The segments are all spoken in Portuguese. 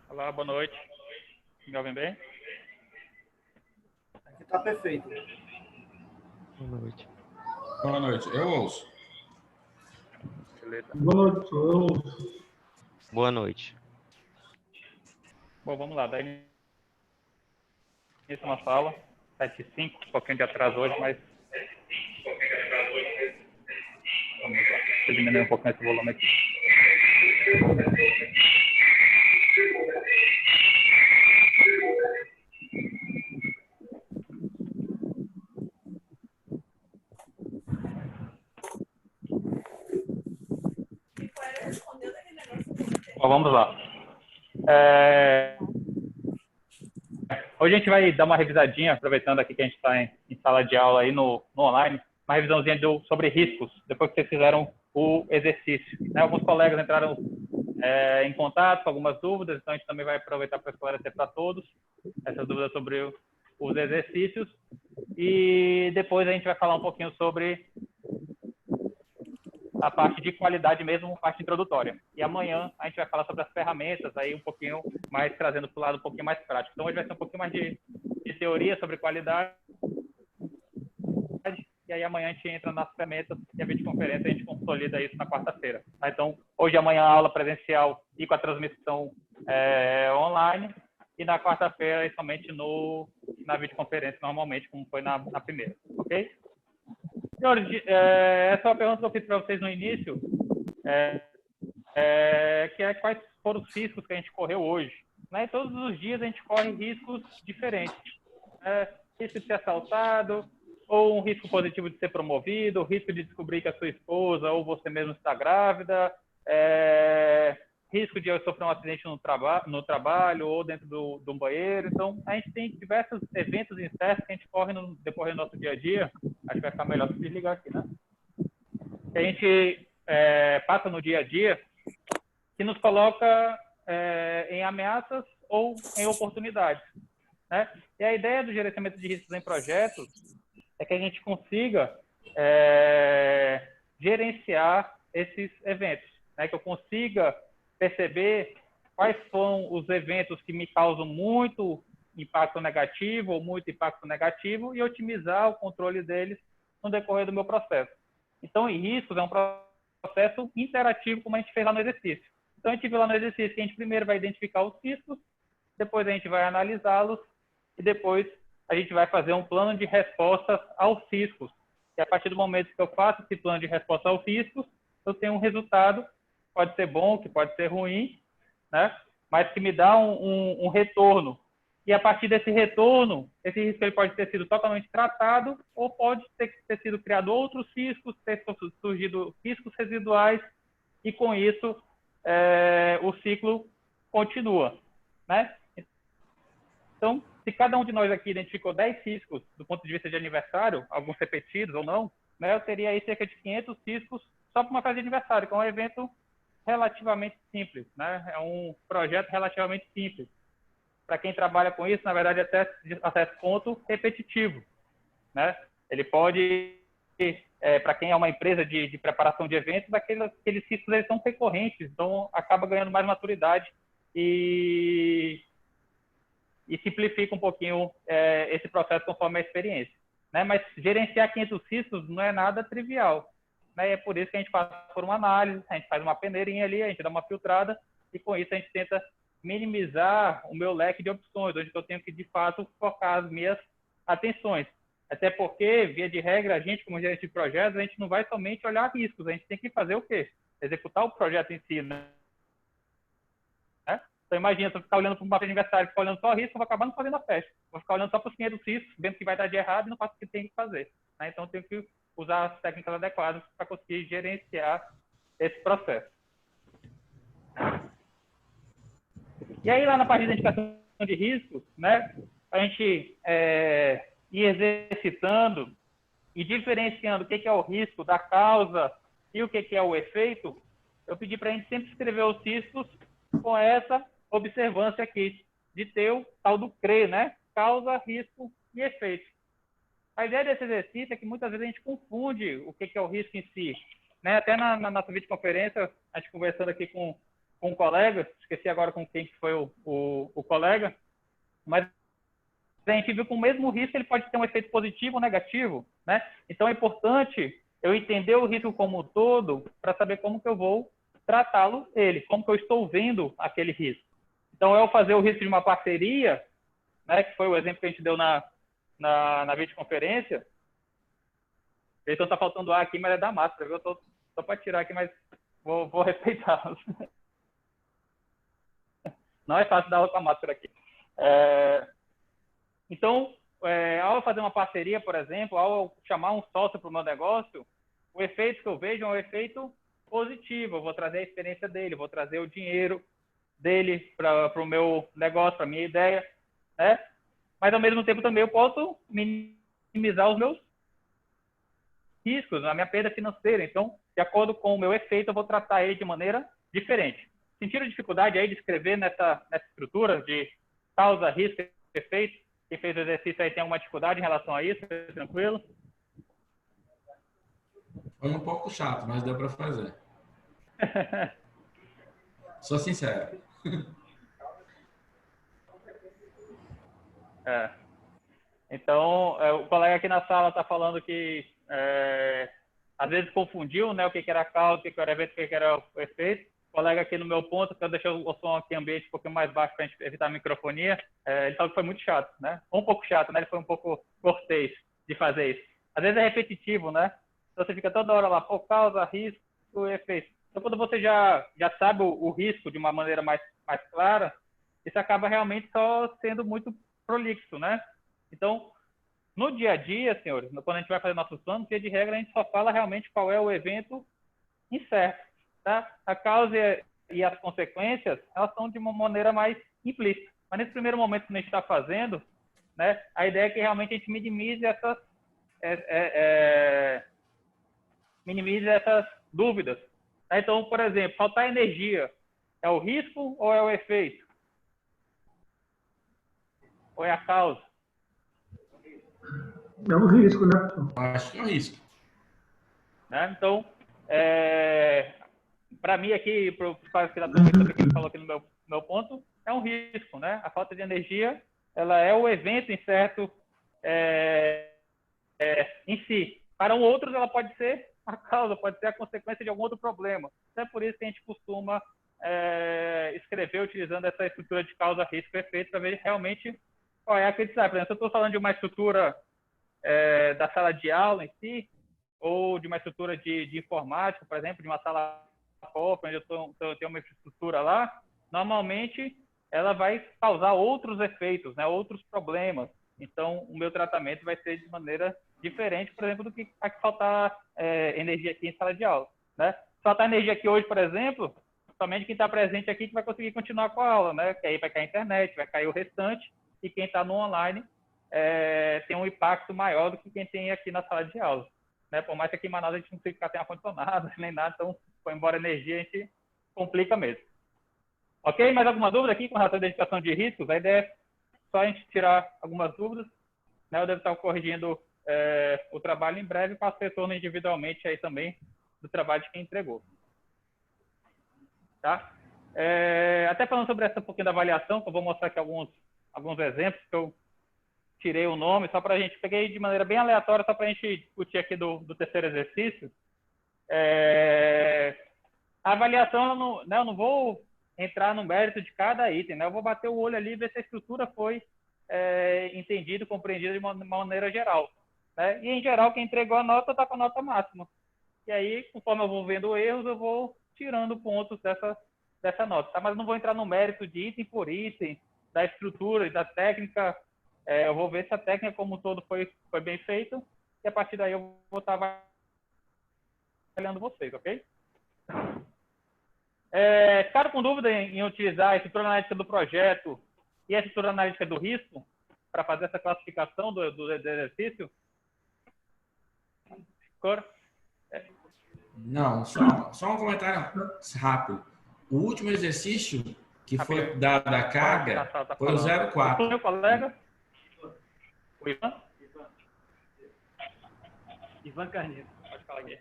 Olá, boa noite. Me ouvem bem? Aqui tá perfeito. Boa noite. Boa noite. Eu ouço. Beleza. Boa noite, eu ouço. Boa noite. Bom, vamos lá. Daí início uma fala. 7h05, um pouquinho de atraso hoje, mas vamos lá. Deixa eu diminuir um pouquinho esse volume aqui. Bom, vamos lá. Hoje a gente vai dar uma revisadinha, aproveitando aqui que a gente está em sala de aula aí no online, uma revisãozinha sobre riscos, depois que vocês fizeram o exercício. Né? Alguns colegas entraram em contato com algumas dúvidas, então a gente também vai aproveitar para esclarecer para todos essas dúvidas sobre os exercícios. E depois a gente vai falar um pouquinho sobre a parte de qualidade mesmo, parte introdutória. E amanhã a gente vai falar sobre as ferramentas, aí um pouquinho mais, trazendo para o lado um pouquinho mais prático. Então hoje vai ser um pouquinho mais de teoria sobre qualidade, e aí amanhã a gente entra nas ferramentas e a videoconferência a gente consolida isso na quarta-feira. Tá? Então, hoje e amanhã a aula presencial e com a transmissão online, e na quarta-feira somente na videoconferência normalmente, como foi na primeira, ok? Senhores, essa é uma pergunta que eu fiz para vocês no início, que é quais foram os riscos que a gente correu hoje. Né? Todos os dias a gente corre riscos diferentes. Risco de ser assaltado, ou um risco positivo de ser promovido, o risco de descobrir que a sua esposa ou você mesmo está grávida, risco de eu sofrer um acidente no trabalho ou dentro de um banheiro. Então, a gente tem diversos eventos incertos que a gente corre no decorrer do nosso dia a dia. Acho que vai ficar melhor se desligar aqui, né? Que a gente passa no dia a dia, que nos coloca em ameaças ou em oportunidades. Né? E a ideia do gerenciamento de riscos em projetos é que a gente consiga gerenciar esses eventos, né? Que eu consiga perceber quais são os eventos que me causam muito impacto negativo ou muito impacto negativo e otimizar o controle deles no decorrer do meu processo. Então, em riscos é um processo interativo, como a gente fez lá no exercício. Então, a gente viu lá no exercício que a gente primeiro vai identificar os riscos, depois a gente vai analisá-los e depois a gente vai fazer um plano de respostas aos riscos. E a partir do momento que eu faço esse plano de resposta aos riscos, eu tenho um resultado, pode ser bom, que pode ser ruim, né? Mas que me dá um retorno. E a partir desse retorno, esse risco ele pode ter sido totalmente tratado ou pode ter sido criado outros riscos, ter surgido riscos residuais e com isso o ciclo continua, né? Então, se cada um de nós aqui identificou 10 riscos do ponto de vista de aniversário, alguns repetidos ou não, né, eu teria aí cerca de 500 riscos só para uma festa de aniversário, que é um evento relativamente simples, né? É um projeto relativamente simples. Para quem trabalha com isso, na verdade, até certo ponto, repetitivo, né? Ele pode, para quem é uma empresa de preparação de eventos, aqueles riscos eles são recorrentes, então acaba ganhando mais maturidade e simplifica um pouquinho esse processo conforme a experiência. Né? Mas gerenciar 500 riscos não é nada trivial. Né? E é por isso que a gente passa por uma análise, a gente faz uma peneirinha ali, a gente dá uma filtrada, e com isso a gente tenta minimizar o meu leque de opções, onde eu tenho que, de fato, focar as minhas atenções. Até porque, via de regra, a gente, como gerente de projetos, a gente não vai somente olhar riscos, a gente tem que fazer o quê? Executar o projeto em si, né? Então, imagina, se eu ficar olhando para um mapa de aniversário, ficar olhando só risco, eu vou acabar não fazendo a festa. Vou ficar olhando só para os 500 riscos, vendo que vai dar de errado e não faço o que tem que fazer. Né? Então, eu tenho que usar as técnicas adequadas para conseguir gerenciar esse processo. E aí, lá na parte de identificação de riscos, né, a gente ir exercitando e diferenciando o que é o risco da causa e o que é o efeito, eu pedi para a gente sempre escrever os riscos com essa observância aqui, de ter o tal do CRE, né? Causa, risco e efeito. A ideia desse exercício é que muitas vezes a gente confunde o que é o risco em si. Né? Até na nossa videoconferência, a gente conversando aqui com com um colega, esqueci agora com quem foi o colega, mas a gente viu que o mesmo risco ele pode ter um efeito positivo ou negativo, né? Então é importante eu entender o risco como um todo para saber como que eu vou tratá-lo como que eu estou vendo aquele risco. Então, eu fazer o risco de uma parceria, né, que foi o exemplo que a gente deu na videoconferência, então está faltando ar aqui, mas é da máscara, eu estou só para tirar aqui, mas vou respeitá-los. Não é fácil dar aula com a máscara aqui. Então, ao fazer uma parceria, por exemplo, ao chamar um sócio para o meu negócio, o efeito que eu vejo é um efeito positivo. Eu vou trazer a experiência dele, vou trazer o dinheiro dele para o meu negócio, para a minha ideia, né? Mas, ao mesmo tempo, também eu posso minimizar os meus riscos, a minha perda financeira. Então, de acordo com o meu efeito, eu vou tratar ele de maneira diferente. Sentiram dificuldade aí de escrever nessa estrutura de causa, risco e efeito? Quem fez o exercício aí tem alguma dificuldade em relação a isso? Tranquilo? Foi um pouco chato, mas deu para fazer. Sou sincero. Então, o colega aqui na sala está falando que às vezes confundiu, né, o que era a causa, o que era o evento, o que era o efeito. O colega aqui no meu ponto, que eu deixei o som aqui ambiente um pouquinho mais baixo para a gente evitar a microfonia, ele falou que foi muito chato, né? Um pouco chato, né? Ele foi um pouco cortês de fazer isso. Às vezes é repetitivo, né? Então você fica toda hora lá, pô, causa, risco e efeito. Então quando você já sabe o risco de uma maneira mais clara, isso acaba realmente só sendo muito prolixo, né? Então, no dia a dia, senhores, quando a gente vai fazer nossos planos, via de regra, a gente só fala realmente qual é o evento incerto, tá? A causa e as consequências, elas são de uma maneira mais implícita. Mas nesse primeiro momento que a gente está fazendo, né, a ideia é que realmente a gente minimize essas dúvidas. Tá? Então, por exemplo, faltar energia é o risco ou é o efeito? Ou é a causa? É um risco, né? Eu acho que é um risco. Né? Então, para mim aqui, para o caso que ele falou aqui no meu ponto, é um risco, né? A falta de energia, ela é o evento incerto em si. Para outros, ela pode ser a causa, pode ser a consequência de algum outro problema. Então, é por isso que a gente costuma escrever utilizando essa estrutura de causa, risco e efeito para ver realmente qual é a criticidade. Por exemplo, se eu estou falando de uma estrutura da sala de aula em si, ou de uma estrutura de informática, por exemplo, de uma sala onde eu tenho uma infraestrutura lá, normalmente ela vai causar outros efeitos, né, outros problemas. Então, o meu tratamento vai ser de maneira diferente, por exemplo, do que faltar energia aqui em sala de aula. Né? Se faltar energia aqui hoje, por exemplo, somente quem está presente aqui que vai conseguir continuar com a aula, né? Que aí vai cair a internet, vai cair o restante, e quem está no online tem um impacto maior do que quem tem aqui na sala de aula. Né? Por mais que aqui em Manaus a gente não precisa ficar sem ar-condicionado, nem nada, então, foi embora energia, a gente complica mesmo. Ok? Mais alguma dúvida aqui com relação à identificação de riscos? A ideia é só a gente tirar algumas dúvidas. Né? Eu devo estar corrigindo o trabalho em breve e passo retorno individualmente aí também do trabalho de quem entregou. Tá? Até falando sobre essa um pouquinho da avaliação, que eu vou mostrar aqui alguns exemplos que eu tirei o nome, só para a gente, peguei de maneira bem aleatória, só para a gente discutir aqui do terceiro exercício. A avaliação, eu não vou entrar no mérito de cada item, né? Eu vou bater o olho ali e ver se a estrutura foi entendida, compreendida de uma maneira geral. Né? E, em geral, quem entregou a nota está com a nota máxima. E aí, conforme eu vou vendo erros, eu vou tirando pontos dessa nota. Tá? Mas eu não vou entrar no mérito de item por item, da estrutura e da técnica. Eu vou ver se a técnica como um todo foi bem feita, e a partir daí eu vou estar avaliando vocês, ok? Ficaram com dúvida em utilizar a estrutura analítica do projeto e a estrutura analítica do risco para fazer essa classificação do exercício? Não, só um comentário rápido. O último exercício que foi da carga foi o 04. O meu colega? O Ivan? Ivan Carneiro. Pode falar aqui.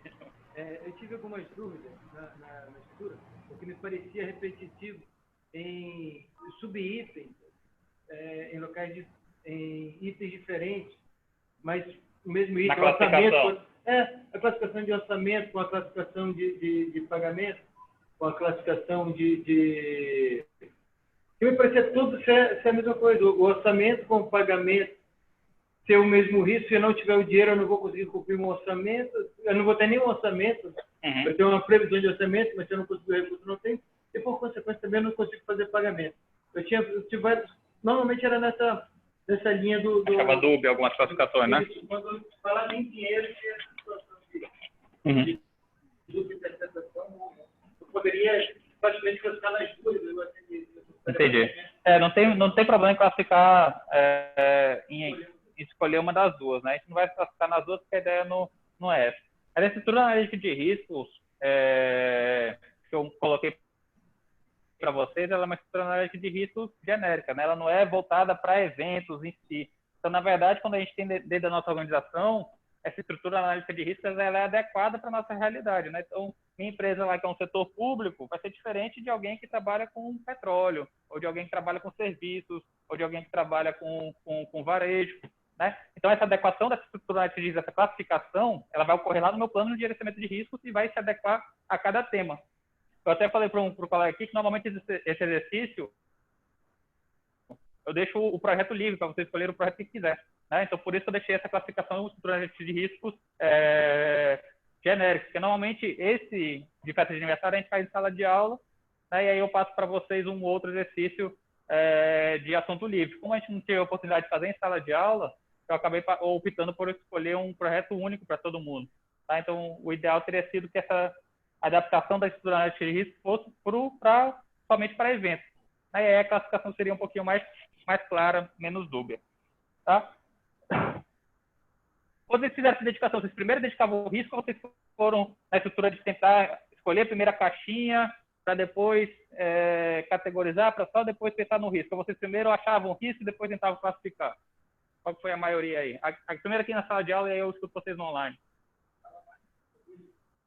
Eu tive algumas dúvidas na estrutura. porque me parecia repetitivo em subitens, em locais em itens diferentes, mas o mesmo item, orçamento, a classificação de orçamento com a classificação de pagamento, com a classificação que me parecia tudo ser a mesma coisa. O orçamento com o pagamento ser o mesmo risco. Se eu não tiver o dinheiro, eu não vou conseguir cumprir um orçamento. Eu não vou ter nenhum orçamento. Eu tenho uma previsão de orçamento, mas se eu não conseguir o recurso, não tenho. E, por consequência, também eu não consigo fazer pagamento. Eu tive vários... Normalmente era nessa linha do... Achava dúbia algumas classificações, né? Quando falava em dinheiro, tinha essa situação de dúbia de interpretação. Eu poderia praticamente classificar nas duas. Entendi. Não tem problema em classificar em escolher uma das duas, né? A gente não vai classificar nas duas porque a ideia não é essa. A estrutura analítica de riscos que eu coloquei para vocês, ela é uma estrutura analítica de riscos genérica, né? Ela não é voltada para eventos em si. Então, na verdade, quando a gente tem dentro da nossa organização, essa estrutura analítica de riscos ela é adequada para a nossa realidade, né? Então, minha empresa lá, que é um setor público, vai ser diferente de alguém que trabalha com petróleo, ou de alguém que trabalha com serviços, ou de alguém que trabalha com varejo, né? Então, essa adequação dessa estrutura analítica de riscos, essa classificação, ela vai ocorrer lá no meu plano de gerenciamento de riscos e vai se adequar a cada tema. Eu até falei para o colega aqui que, normalmente, esse exercício, eu deixo o projeto livre para você escolher o projeto que quiser, né? Então, por isso eu deixei essa classificação de estrutura de riscos genérica, porque normalmente esse de festa de aniversário a gente faz em sala de aula, né? E aí eu passo para vocês um outro exercício de assunto livre. Como a gente não teve a oportunidade de fazer em sala de aula, eu acabei optando por escolher um projeto único para todo mundo, tá? Então, o ideal teria sido que essa adaptação da estrutura de risco fosse somente para eventos. Aí a classificação seria um pouquinho mais clara, menos dúbia, tá? Quando vocês fizeram essa dedicação, vocês primeiro dedicavam o risco ou vocês foram na estrutura de tentar escolher a primeira caixinha para depois categorizar, para só depois pensar no risco? Ou vocês primeiro achavam o risco e depois tentavam classificar? Qual foi a maioria aí? A primeira aqui na sala de aula e aí eu escuto vocês no online.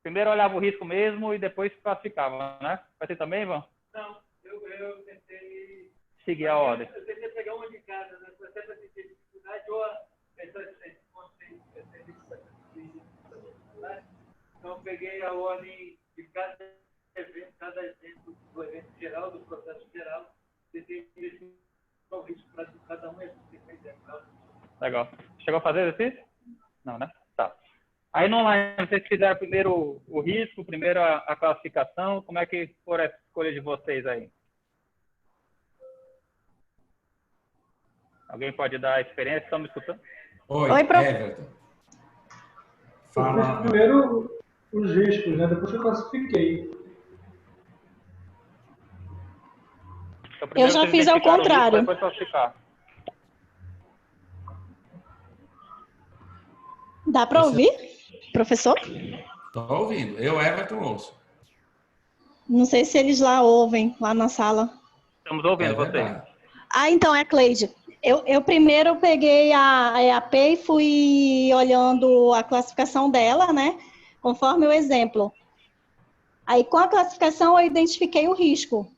Primeiro olhava o risco mesmo e depois classificava, né? Você também, Ivan? Não, eu tentei... Seguir a ordem. Eu tentei pegar uma de cada, né? Até para ter dificuldade ou esse conceito, então, eu peguei a ordem de cada evento do evento geral, do processo geral, tentei ver qual o risco para cada um. Legal. Chegou a fazer exercício? Não, né? Tá. Aí no online, vocês fizeram primeiro o risco, primeiro a classificação. Como é que foi a escolha de vocês aí? Alguém pode dar a experiência? Estão me escutando? Oi, Everton. Fala. Eu fiz primeiro os riscos, né? Depois eu classifiquei. Então, eu já fiz ao contrário. Risco, depois classificar. Dá para ouvir, professor? Estou ouvindo. Eu, Everton, ouço. Não sei se eles lá ouvem, lá na sala. Estamos ouvindo vocês. Então, é Cleide. Eu primeiro peguei a EAP e fui olhando a classificação dela, né? Conforme o exemplo. Aí, com a classificação, eu identifiquei o risco.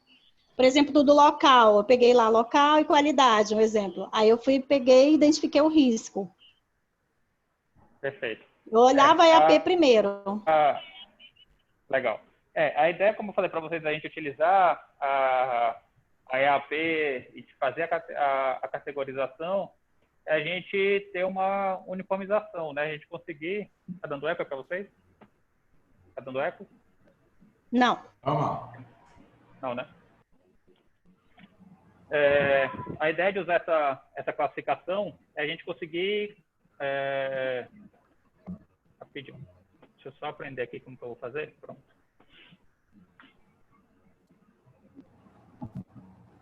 Por exemplo, do local. Eu peguei lá local e qualidade, um exemplo. Aí eu peguei e identifiquei o risco. Perfeito. Eu olhava a EAP primeiro. Legal. A ideia, como eu falei para vocês, a gente utilizar a EAP e de fazer a categorização, é a gente ter uma uniformização, né? A gente conseguir... Está dando eco para vocês? Está dando eco? Não. Não, né? A ideia de usar essa classificação é a gente conseguir... Rapidinho. Deixa eu só aprender aqui como que eu vou fazer. Pronto.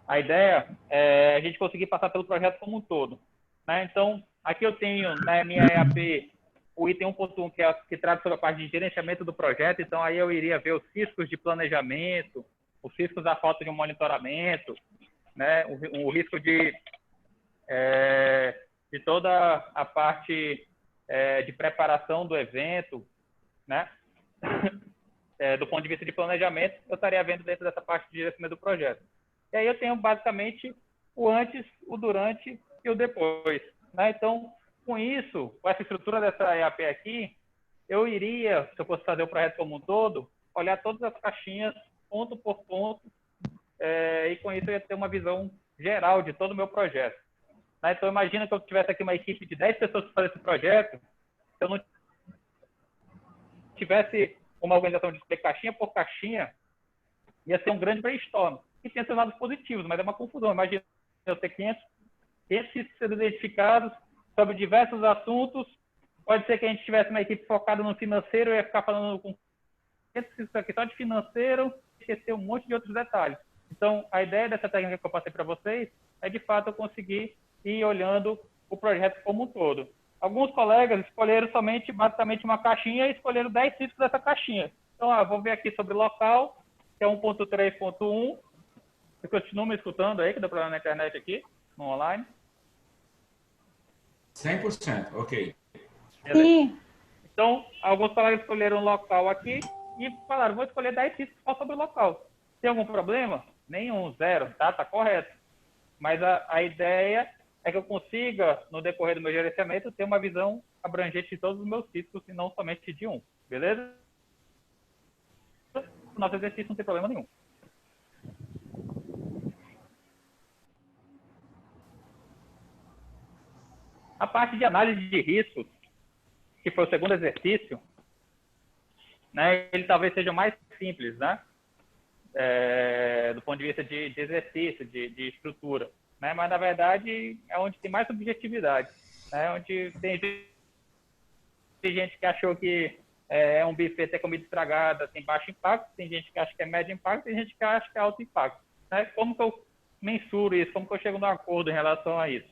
A ideia é a gente conseguir passar pelo projeto como um todo, né? Então, aqui eu tenho na minha EAP o item 1.1, que trata sobre a parte de gerenciamento do projeto. Então, aí eu iria ver os riscos de planejamento, os riscos da falta de um monitoramento, né? O risco de toda a parte de preparação do evento, né? do ponto de vista de planejamento, eu estaria vendo dentro dessa parte de gerenciamento do projeto. E aí eu tenho basicamente o antes, o durante e o depois, né? Então, com isso, com essa estrutura dessa EAP aqui, eu iria, se eu fosse fazer o projeto como um todo, olhar todas as caixinhas, ponto por ponto, e com isso eu ia ter uma visão geral de todo o meu projeto. Né? Então, imagina que eu tivesse aqui uma equipe de 10 pessoas para fazer esse projeto, se eu não tivesse uma organização de caixinha por caixinha, ia ser um grande brainstorm. E tem seus lados positivos, mas é uma confusão. Imagina eu ter 500 sendo identificados sobre diversos assuntos. Pode ser que a gente tivesse uma equipe focada no financeiro, eu ia ficar falando com 500 aqui só de financeiro, esquecer um monte de outros detalhes. Então, a ideia dessa técnica que eu passei para vocês é, de fato, eu conseguir ir olhando o projeto como um todo. Alguns colegas escolheram somente, basicamente, uma caixinha e escolheram 10 riscos dessa caixinha. Então, vou ver aqui sobre local, que é 1.3.1. Você continua me escutando aí, que deu problema na internet aqui, no online? 100%, ok. Sim. Então, alguns colegas escolheram local aqui e falaram, vou escolher 10 riscos só sobre o local. Tem algum problema? Nenhum, zero, tá correto. Mas a ideia é que eu consiga, no decorrer do meu gerenciamento, ter uma visão abrangente de todos os meus riscos e não somente de um. Beleza? O nosso exercício não tem problema nenhum. A parte de análise de riscos, que foi o segundo exercício, né, ele talvez seja o mais simples, né? Do ponto de vista de exercício, de estrutura. Né? Mas, na verdade, é onde tem mais objetividade. Né? Onde tem gente que achou que é um buffet ter comida estragada, tem baixo impacto, tem gente que acha que é médio impacto, tem gente que acha que é alto impacto. Né? Como que eu mensuro isso? Como que eu chego num acordo em relação a isso?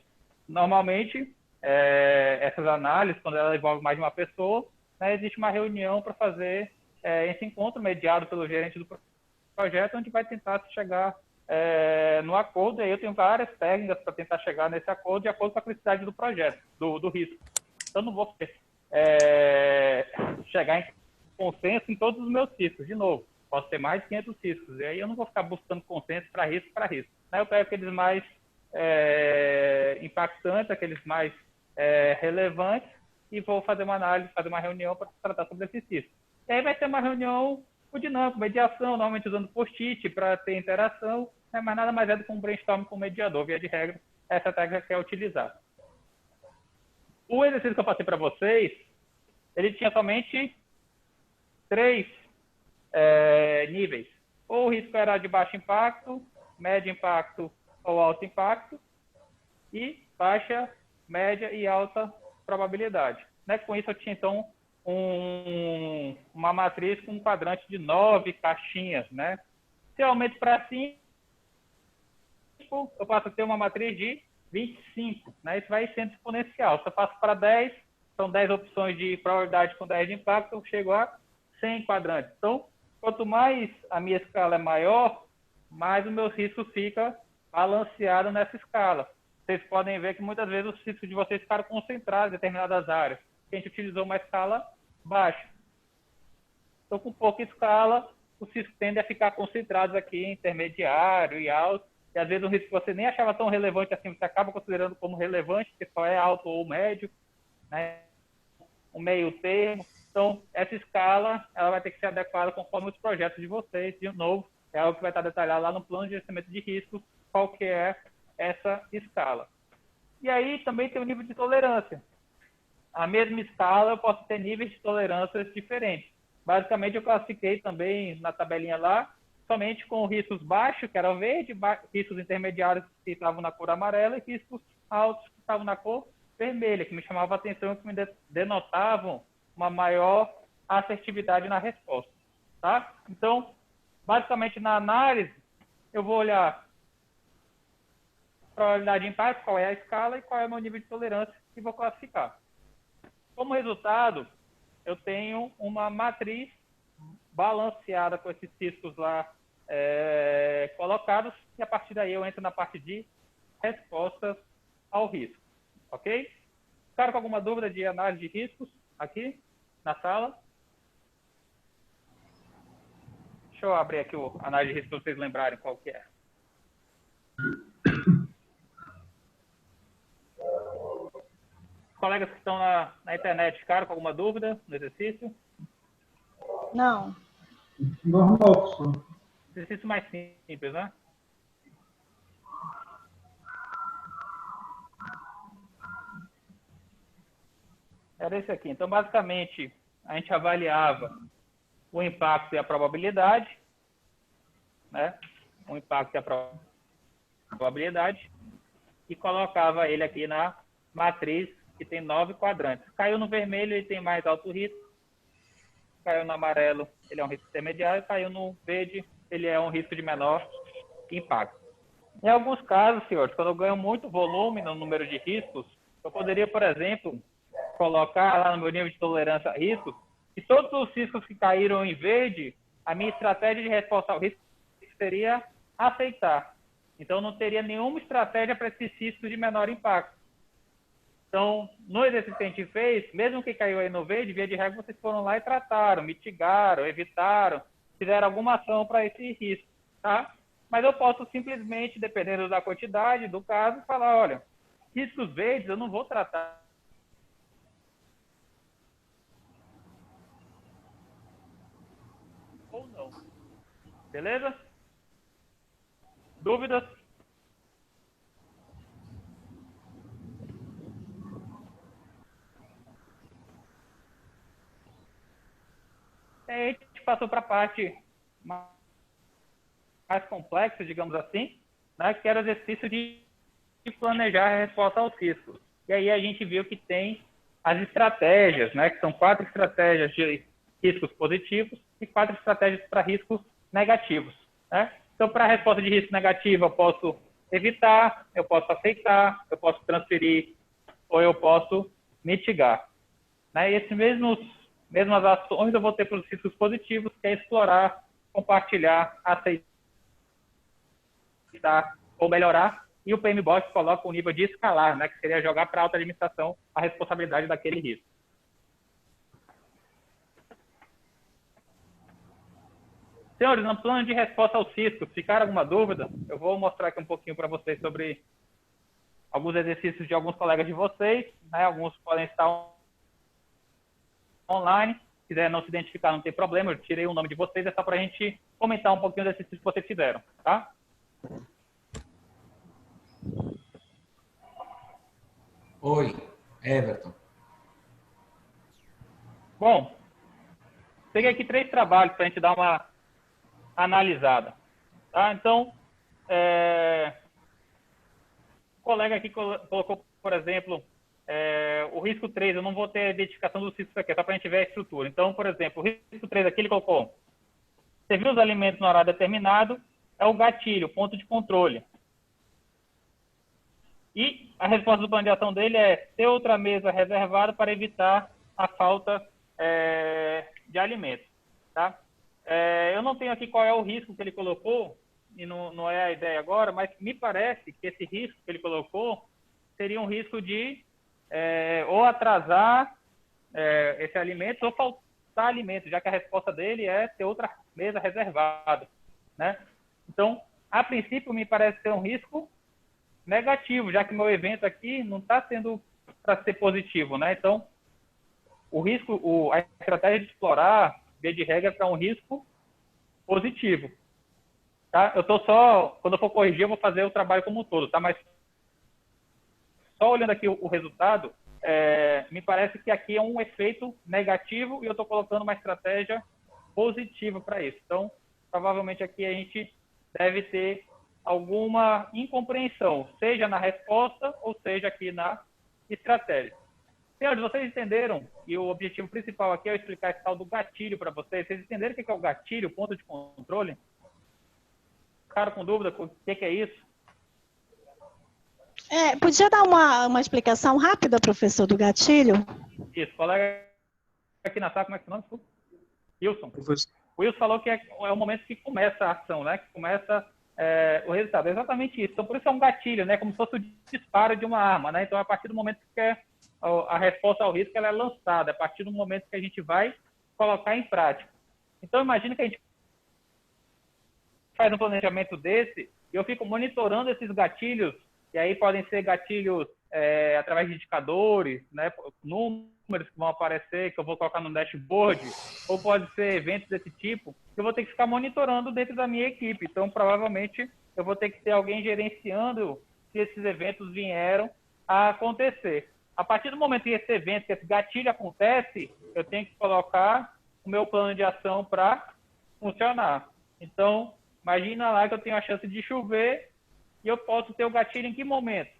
Normalmente, essas análises, quando ela envolve mais de uma pessoa, né, existe uma reunião para fazer esse encontro mediado pelo gerente do projeto, onde vai tentar chegar no acordo. E aí eu tenho várias técnicas para tentar chegar nesse acordo, de acordo com a criticidade do projeto, do risco. Então, não vou chegar em consenso em todos os meus riscos. De novo, posso ter mais de 500 riscos. E aí eu não vou ficar buscando consenso para risco. Né? Eu pego aqueles mais impactantes, aqueles mais relevantes, e vou fazer uma análise, fazer uma reunião para tratar sobre esses riscos. E aí vai ter uma reunião com dinâmico, mediação, normalmente usando post-it para ter interação, né? Mas nada mais é do que um brainstorm com o mediador. Via de regra, essa técnica que é utilizada. O exercício que eu passei para vocês, ele tinha somente 3 níveis. Ou o risco era de baixo impacto, médio impacto ou alto impacto, e baixa, média e alta probabilidade. Né? Com isso, eu tinha, então, uma matriz com um quadrante de 9 caixinhas. Né? Se eu aumento para 5, eu passo a ter uma matriz de 25. Né? Isso vai sendo exponencial. Se eu passo para 10, são 10 opções de probabilidade com 10 de impacto, eu chego a 100 quadrantes. Então, quanto mais a minha escala é maior, mais o meu risco fica balanceado nessa escala. Vocês podem ver que muitas vezes os riscos de vocês ficaram concentrados em determinadas áreas. A gente utilizou uma escala baixa. Então, com pouca escala, os riscos tendem a ficar concentrados aqui em intermediário e alto. E às vezes um risco que você nem achava tão relevante assim, você acaba considerando como relevante, porque só é alto ou médio, né? Um meio termo. Então, essa escala ela vai ter que ser adequada conforme os projetos de vocês. De novo, é algo que vai estar detalhado lá no plano de gerenciamento de riscos, qual que é essa escala. E aí também tem o nível de tolerância. A mesma escala eu posso ter níveis de tolerância diferentes. Basicamente, eu classifiquei também na tabelinha lá, somente com riscos baixos, que era o verde, riscos intermediários que estavam na cor amarela, e riscos altos que estavam na cor vermelha, que me chamavam a atenção, que me denotavam uma maior assertividade na resposta. Tá? Então, basicamente, na análise, eu vou olhar probabilidade de impacto, qual é a escala e qual é o meu nível de tolerância, e vou classificar. Como resultado, eu tenho uma matriz balanceada com esses riscos lá colocados, e a partir daí eu entro na parte de respostas ao risco. Ok? Ficaram com alguma dúvida de análise de riscos aqui na sala? Deixa eu abrir aqui o análise de risco para vocês lembrarem qual que é. Colegas que estão na internet, ficaram com alguma dúvida no exercício? Não. Normal, professor. Exercício mais simples, né? Era esse aqui. Então, basicamente, a gente avaliava o impacto e a probabilidade, né? O impacto e a probabilidade, e colocava ele aqui na matriz, que tem 9 quadrantes. Caiu no vermelho, ele tem mais alto risco. Caiu no amarelo, ele é um risco intermediário. Caiu no verde, ele é um risco de menor impacto. Em alguns casos, senhores, quando eu ganho muito volume no número de riscos, eu poderia, por exemplo, colocar lá no meu nível de tolerância a riscos, e todos os riscos que caíram em verde, a minha estratégia de resposta ao risco seria aceitar. Então, não teria nenhuma estratégia para esses riscos de menor impacto. Então, no exercício que a gente fez, mesmo que caiu aí no verde, via de regra, vocês foram lá e trataram, mitigaram, evitaram, fizeram alguma ação para esse risco, tá? Mas eu posso simplesmente, dependendo da quantidade, do caso, falar, olha, riscos verdes eu não vou tratar. Ou não. Beleza? Dúvidas? A gente passou para a parte mais complexa, digamos assim, né, que era o exercício de planejar a resposta aos riscos. E aí a gente viu que tem as estratégias, né, que são 4 estratégias de riscos positivos e 4 estratégias para riscos negativos. Né? Então, para a resposta de risco negativo, eu posso evitar, eu posso aceitar, eu posso transferir ou eu posso mitigar. Né? E esses mesmas ações eu vou ter para os riscos positivos, que é explorar, compartilhar, aceitar ou melhorar. E o PMBOK coloca o nível de escalar, né, que seria jogar para a alta administração a responsabilidade daquele risco. Senhores, no plano de resposta aos riscos, ficaram alguma dúvida? Eu vou mostrar aqui um pouquinho para vocês sobre alguns exercícios de alguns colegas de vocês, né? Alguns podem estar online. Se quiser não se identificar, não tem problema. Eu tirei o nome de vocês, é só para a gente comentar um pouquinho dos exercícios que vocês fizeram, tá? Oi, Everton. Bom, peguei aqui 3 trabalhos para a gente dar uma analisada. Tá? Então, o colega aqui colocou, por exemplo, o risco 3, eu não vou ter a identificação dos riscos aqui, só para a gente ver a estrutura. Então, por exemplo, o risco 3 aqui ele colocou, servir os alimentos no horário determinado é o gatilho, ponto de controle. E a resposta do plano de ação dele é ter outra mesa reservada para evitar a falta de alimentos. Tá? Eu não tenho aqui qual é o risco que ele colocou, e não é a ideia agora, mas me parece que esse risco que ele colocou seria um risco de ou atrasar esse alimento ou faltar alimento, já que a resposta dele é ter outra mesa reservada. Né? Então, a princípio, me parece ser um risco negativo, já que meu evento aqui não está sendo para ser positivo. Né? Então, o risco, a estratégia de explorar, via de regra, para um risco positivo. Tá? Eu estou só, quando eu for corrigir, eu vou fazer o trabalho como um todo, tá? Mas só olhando aqui o resultado, me parece que aqui é um efeito negativo e eu estou colocando uma estratégia positiva para isso. Então, provavelmente aqui a gente deve ter alguma incompreensão, seja na resposta ou seja aqui na estratégia. Senhores, vocês entenderam? E o objetivo principal aqui é eu explicar esse tal do gatilho para vocês. Vocês entenderam o que é o gatilho, o ponto de controle? Ficaram com dúvida o que é isso? Podia dar uma explicação rápida, professor, do gatilho? Isso, colega aqui na sala, como é que é o nome? Wilson. O Wilson falou que é o momento que começa a ação, né? Que começa o resultado. É exatamente isso. Então, por isso é um gatilho, né? Como se fosse o disparo de uma arma, né? Então, a partir do momento que a resposta ao risco ela é lançada, a partir do momento que a gente vai colocar em prática. Então, imagine que a gente faz um planejamento desse e eu fico monitorando esses gatilhos, e aí podem ser gatilhos através de indicadores, né, números que vão aparecer, que eu vou colocar no dashboard, ou pode ser eventos desse tipo, que eu vou ter que ficar monitorando dentro da minha equipe. Então, provavelmente, eu vou ter que ter alguém gerenciando se esses eventos vieram a acontecer. A partir do momento que esse evento, que esse gatilho acontece, eu tenho que colocar o meu plano de ação para funcionar. Então, imagina lá que eu tenho a chance de chover e eu posso ter o gatilho em que momento?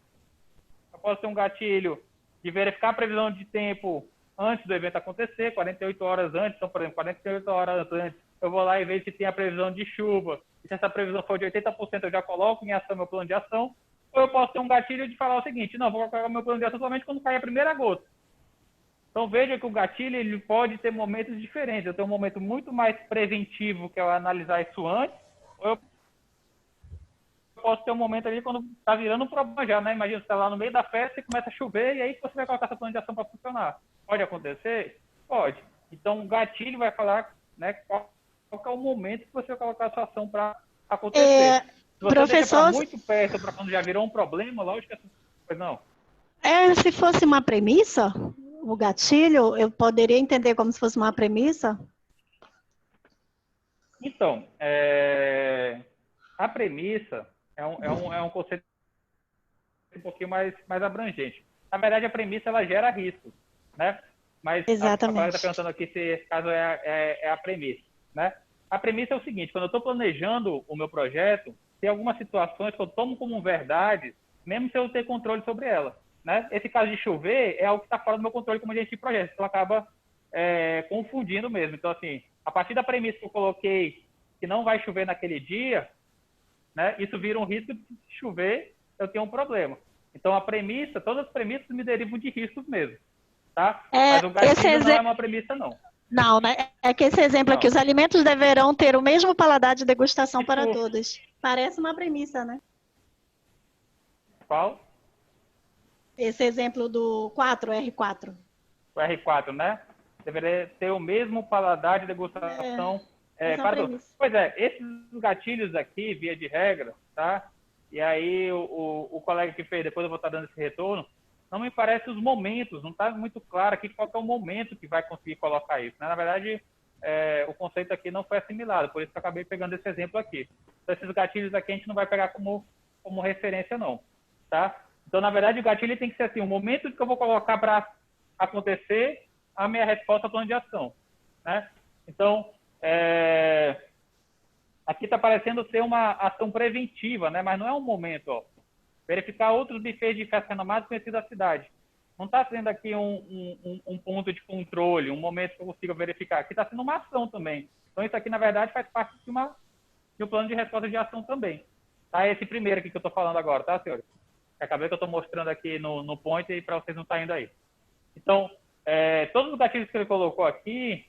Eu posso ter um gatilho de verificar a previsão de tempo antes do evento acontecer, 48 horas antes. Então, por exemplo, 48 horas antes, eu vou lá e vejo se tem a previsão de chuva. E se essa previsão for de 80%, eu já coloco em ação meu plano de ação. Ou eu posso ter um gatilho de falar o seguinte: não, vou colocar meu plano de ação somente quando cair a primeira gota. Então, veja que o gatilho ele pode ter momentos diferentes. Eu tenho um momento muito mais preventivo, que é eu analisar isso antes, ou eu posso ter um momento ali quando está virando um problema já, né? Imagina, você está lá no meio da festa e começa a chover, e aí você vai colocar seu plano de ação para funcionar. Pode acontecer? Pode. Então, o gatilho vai falar, né, qual é o momento que você vai colocar a sua ação para acontecer. Se você professor, deixa muito perto para quando já virou um problema, lógico que... Pois não. Se fosse uma premissa, o gatilho, eu poderia entender como se fosse uma premissa? Então, a premissa é um conceito um pouquinho mais abrangente. Na verdade, a premissa ela gera risco, né? Mas exatamente. a colega está perguntando aqui se esse caso é a premissa, né? A premissa é o seguinte: quando eu estou planejando o meu projeto, tem algumas situações que eu tomo como verdade, mesmo se eu ter controle sobre ela, né? Esse caso de chover é algo que está fora do meu controle como agente de projeto, então acaba confundindo mesmo. Então, assim, a partir da premissa que eu coloquei que não vai chover naquele dia, né, isso vira um risco de chover, eu tenho um problema. Então, a premissa, todas as premissas me derivam de riscos mesmo, tá? Mas o gatilho não é uma premissa, não. Não, né? É que esse exemplo aqui, os alimentos deverão ter o mesmo paladar de degustação para todos. Parece uma premissa, né? Qual? Esse exemplo do 4, R4. O R4, né? Deveria ter o mesmo paladar de degustação para todos. Pois é, esses gatilhos aqui, via de regra, tá? E aí o colega que fez, depois eu vou estar dando esse retorno, não me parece os momentos, não está muito claro aqui qual é o momento que vai conseguir colocar isso, né? Na verdade, o conceito aqui não foi assimilado, por isso que eu acabei pegando esse exemplo aqui. Então, esses gatilhos aqui a gente não vai pegar como referência, não, tá? Então, na verdade, o gatilho tem que ser assim: o momento que eu vou colocar para acontecer a minha resposta ao plano de ação, né? Então, aqui está parecendo ser uma ação preventiva, né? Mas não é um momento, ó. Verificar outros bufês de festa renomados conhecidos da cidade. Não está sendo aqui um ponto de controle, um momento que eu consiga verificar. Aqui está sendo uma ação também. Então, isso aqui, na verdade, faz parte de um plano de resposta de ação também. Tá? Esse primeiro aqui que eu estou falando agora, tá, senhores? Acabei que eu estou mostrando aqui no point e para vocês não estar indo aí. Então, todos os gatilhos que ele colocou aqui,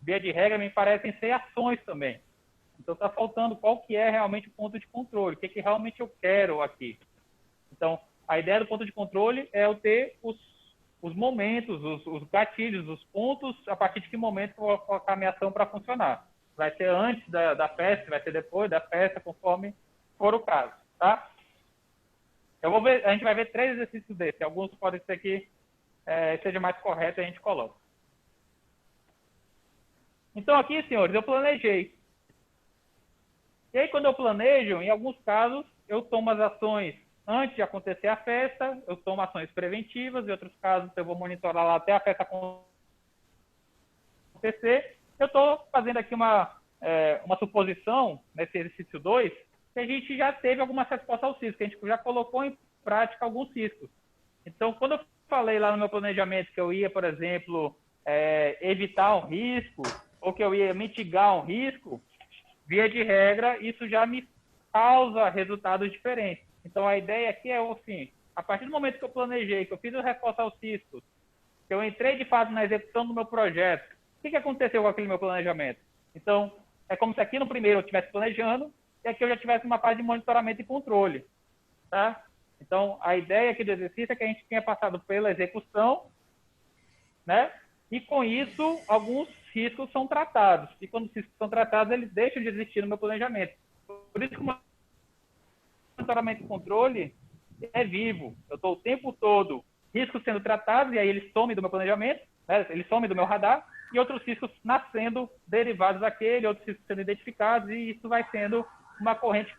via de regra, me parecem ser ações também. Então, está faltando qual que é realmente o ponto de controle, o que realmente eu quero aqui. Então, a ideia do ponto de controle é eu ter os momentos, os gatilhos, os pontos, a partir de que momento eu vou colocar a minha ação para funcionar. Vai ser antes da festa, vai ser depois da festa, conforme for o caso, tá? A gente vai ver 3 exercícios desses. Alguns podem ser que seja mais correto e a gente coloca. Então, aqui, senhores, eu planejei. E aí, quando eu planejo, em alguns casos, eu tomo as ações antes de acontecer a festa, eu tomo ações preventivas, em outros casos eu vou monitorar lá até a festa acontecer. Eu estou fazendo aqui uma suposição, nesse exercício 2, que a gente já teve alguma resposta ao cisco, que a gente já colocou em prática alguns ciscos. Então, quando eu falei lá no meu planejamento que eu ia, por exemplo, evitar um risco, ou que eu ia mitigar um risco, via de regra, isso já me causa resultados diferentes. Então, a ideia aqui é assim: a partir do momento que eu planejei, que eu fiz a resposta aos ciscos, que eu entrei de fato na execução do meu projeto, o que aconteceu com aquele meu planejamento? Então, é como se aqui no primeiro eu estivesse planejando e aqui eu já tivesse uma parte de monitoramento e controle, tá? Então, a ideia aqui do exercício é que a gente tenha passado pela execução, né? E com isso, alguns riscos são tratados. E quando os riscos são tratados, eles deixam de existir no meu planejamento. Por isso que o monitoramento e controle é vivo. Eu estou o tempo todo riscos sendo tratados, e aí eles somem do meu planejamento, né? Eles somem do meu radar, e outros riscos nascendo derivados daquele, outros riscos sendo identificados, e isso vai sendo uma corrente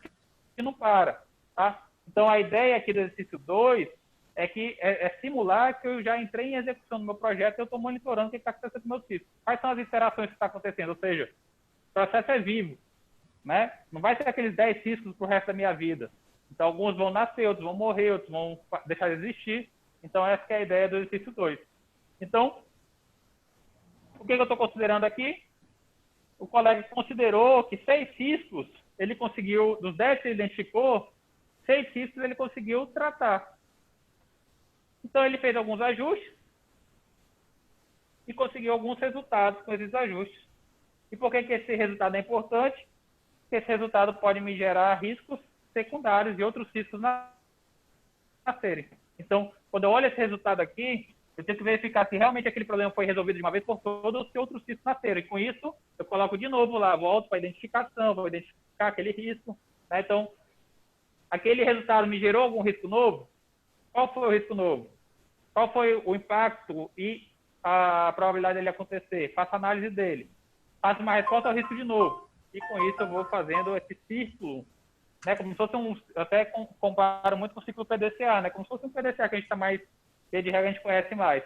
que não para. Tá? Então, a ideia aqui do exercício 2 é que é simular que eu já entrei em execução do meu projeto e eu estou monitorando o que está acontecendo com meus riscos. Quais são as interações que estão acontecendo? Ou seja, o processo é vivo. Né? Não vai ser aqueles 10 riscos para o resto da minha vida. Então, alguns vão nascer, outros vão morrer, outros vão deixar de existir. Então, essa que é a ideia do exercício 2. Então, o que eu estou considerando aqui? O colega considerou que 6 riscos, ele conseguiu, dos 10 que ele identificou, 6 riscos ele conseguiu tratar. Então, ele fez alguns ajustes e conseguiu alguns resultados com esses ajustes. E por que esse resultado é importante? Porque esse resultado pode me gerar riscos secundários e outros riscos nascerem. Então, quando eu olho esse resultado aqui, eu tenho que verificar se realmente aquele problema foi resolvido de uma vez por todas ou se outros riscos nasceram. E com isso, eu coloco de novo lá, volto para a identificação, vou identificar aquele risco. Né? Então, aquele resultado me gerou algum risco novo? Qual foi o risco novo? Qual foi o impacto e a probabilidade dele acontecer? Faço a análise dele. Faço uma resposta ao risco de novo. E com isso eu vou fazendo esse círculo, né? Como se fosse eu até comparo muito com o ciclo PDCA, né? Como se fosse um PDCA que a gente está mais, de regra a gente conhece mais.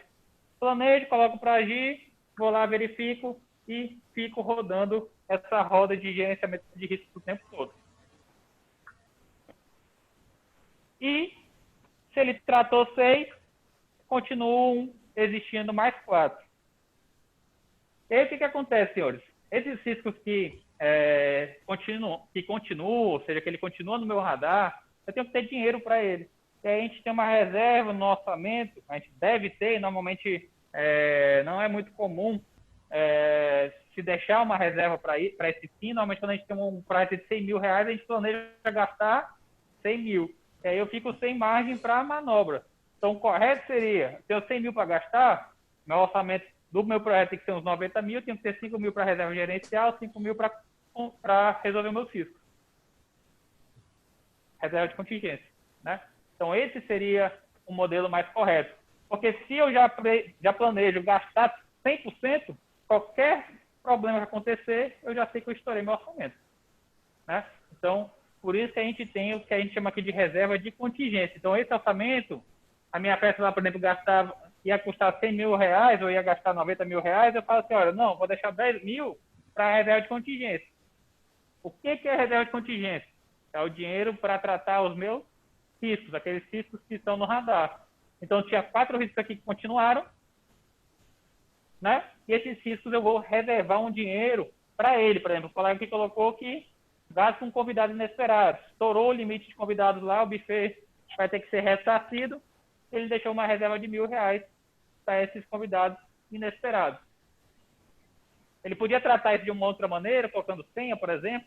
Planejo, coloco para agir, vou lá, verifico e fico rodando essa roda de gerenciamento de risco o tempo todo. E se ele tratou 6, continuam existindo mais 4. E aí o que acontece, senhores? Esses riscos que continuam, ou seja, que ele continua no meu radar, eu tenho que ter dinheiro para ele. E aí a gente tem uma reserva no orçamento, a gente deve ter, normalmente não é muito comum se deixar uma reserva para esse fim. Normalmente quando a gente tem um prazo de 100 mil reais, a gente planeja gastar 100 mil. E aí eu fico sem margem para manobra. Então o correto seria, ter 100 mil para gastar, meu orçamento do meu projeto tem que ser uns 90 mil, tenho que ter 5 mil para reserva gerencial, 5 mil para resolver meus riscos. Reserva de contingência, né? Então, esse seria o modelo mais correto. Porque se eu já planejo gastar 100%, qualquer problema que acontecer, eu já sei que eu estourei meu orçamento. Né? Então, por isso que a gente tem o que a gente chama aqui de reserva de contingência. Então, esse orçamento, a minha peça lá, por exemplo, ia custar 100 mil reais ou ia gastar 90 mil reais, eu falo assim, olha, não, vou deixar 10 mil para reserva de contingência. O que é reserva de contingência? É o dinheiro para tratar os meus riscos, aqueles riscos que estão no radar. Então, tinha 4 riscos aqui que continuaram, né? E esses riscos eu vou reservar um dinheiro para ele. Por exemplo, o colega que colocou que gasto com convidados inesperados. Estourou o limite de convidados lá, o buffet vai ter que ser ressarcido. Ele deixou uma reserva de R$1.000 para esses convidados inesperados. Ele podia tratar isso de uma outra maneira, colocando senha, por exemplo,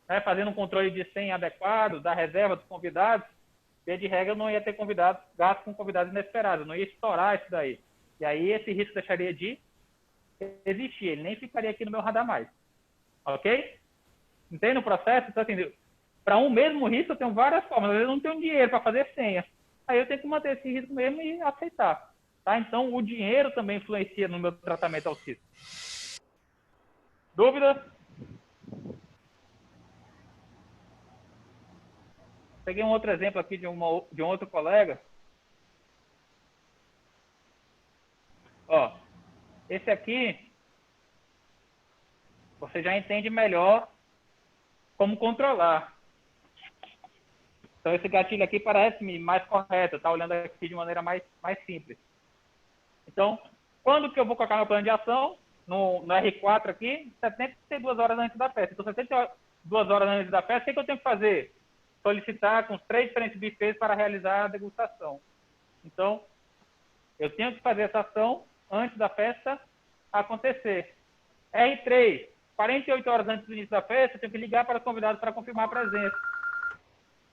né, fazendo um controle de senha adequado, da reserva dos convidados, e de regra eu não ia ter gasto com convidados inesperados, não ia estourar isso daí. E aí esse risco deixaria de existir, ele nem ficaria aqui no meu radar mais. Ok? Entende o processo? Então, assim, para um mesmo risco eu tenho várias formas, às vezes eu não tenho dinheiro para fazer senha. Aí eu tenho que manter esse risco mesmo e aceitar. Tá? Então, o dinheiro também influencia no meu tratamento ao risco. Dúvidas? Peguei um outro exemplo aqui de um outro colega. Ó, esse aqui, você já entende melhor como controlar. Então, esse gatilho aqui parece-me mais correto. Está olhando aqui de maneira mais simples. Então, quando que eu vou colocar meu plano de ação? No R4 aqui, 72 horas antes da festa. Então, 72 horas antes da festa, o que eu tenho que fazer? Solicitar com os 3 diferentes buffets para realizar a degustação. Então, eu tenho que fazer essa ação antes da festa acontecer. R3, 48 horas antes do início da festa, eu tenho que ligar para os convidados para confirmar a presença.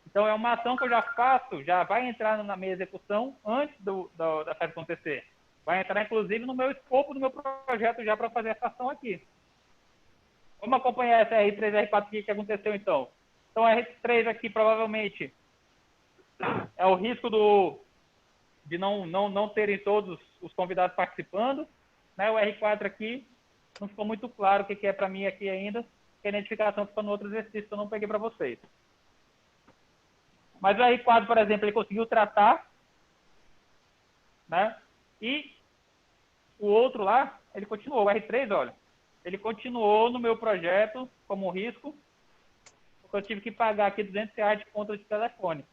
Então, é uma ação que eu já faço, já vai entrar na minha execução antes da festa acontecer. Vai entrar, inclusive, no meu escopo do meu projeto já para fazer essa ação aqui. Vamos acompanhar essa R3 e R4 aqui que aconteceu, então. Então, a R3 aqui, provavelmente, é o risco de não terem todos os convidados participando. Né? O R4 aqui, não ficou muito claro o que é para mim aqui ainda, que a identificação ficou no outro exercício que eu não peguei para vocês. Mas o R4, por exemplo, ele conseguiu tratar, né? E o outro lá, ele continuou. O R3, olha, ele continuou no meu projeto como risco, porque eu tive que pagar aqui R$200 de conta de telefone.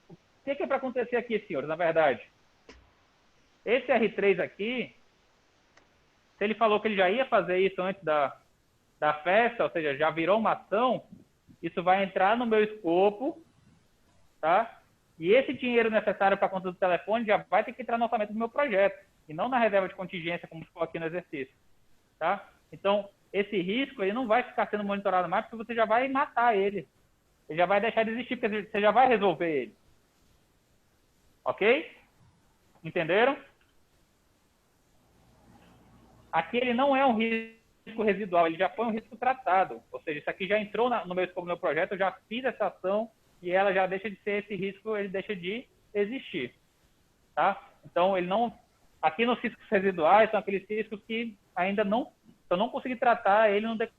O que é para acontecer aqui, senhores, na verdade? Esse R3 aqui, se ele falou que ele já ia fazer isso antes da festa, ou seja, já virou uma ação, isso vai entrar no meu escopo, tá? E esse dinheiro necessário para a conta do telefone já vai ter que entrar no orçamento do meu projeto, e não na reserva de contingência, como ficou aqui no exercício, tá? Então, esse risco, ele não vai ficar sendo monitorado mais, porque você já vai matar ele. Ele já vai deixar de existir, porque você já vai resolver ele. Ok? Entenderam? Aqui ele não é um risco residual, ele já foi um risco tratado. Ou seja, isso aqui já entrou no meu escopo do meu projeto, eu já fiz essa ação e ela já deixa de ser esse risco, ele deixa de existir. Tá? Então, ele não... Aqui nos riscos residuais são aqueles riscos que ainda não... Eu não consegui tratar ele no decorrer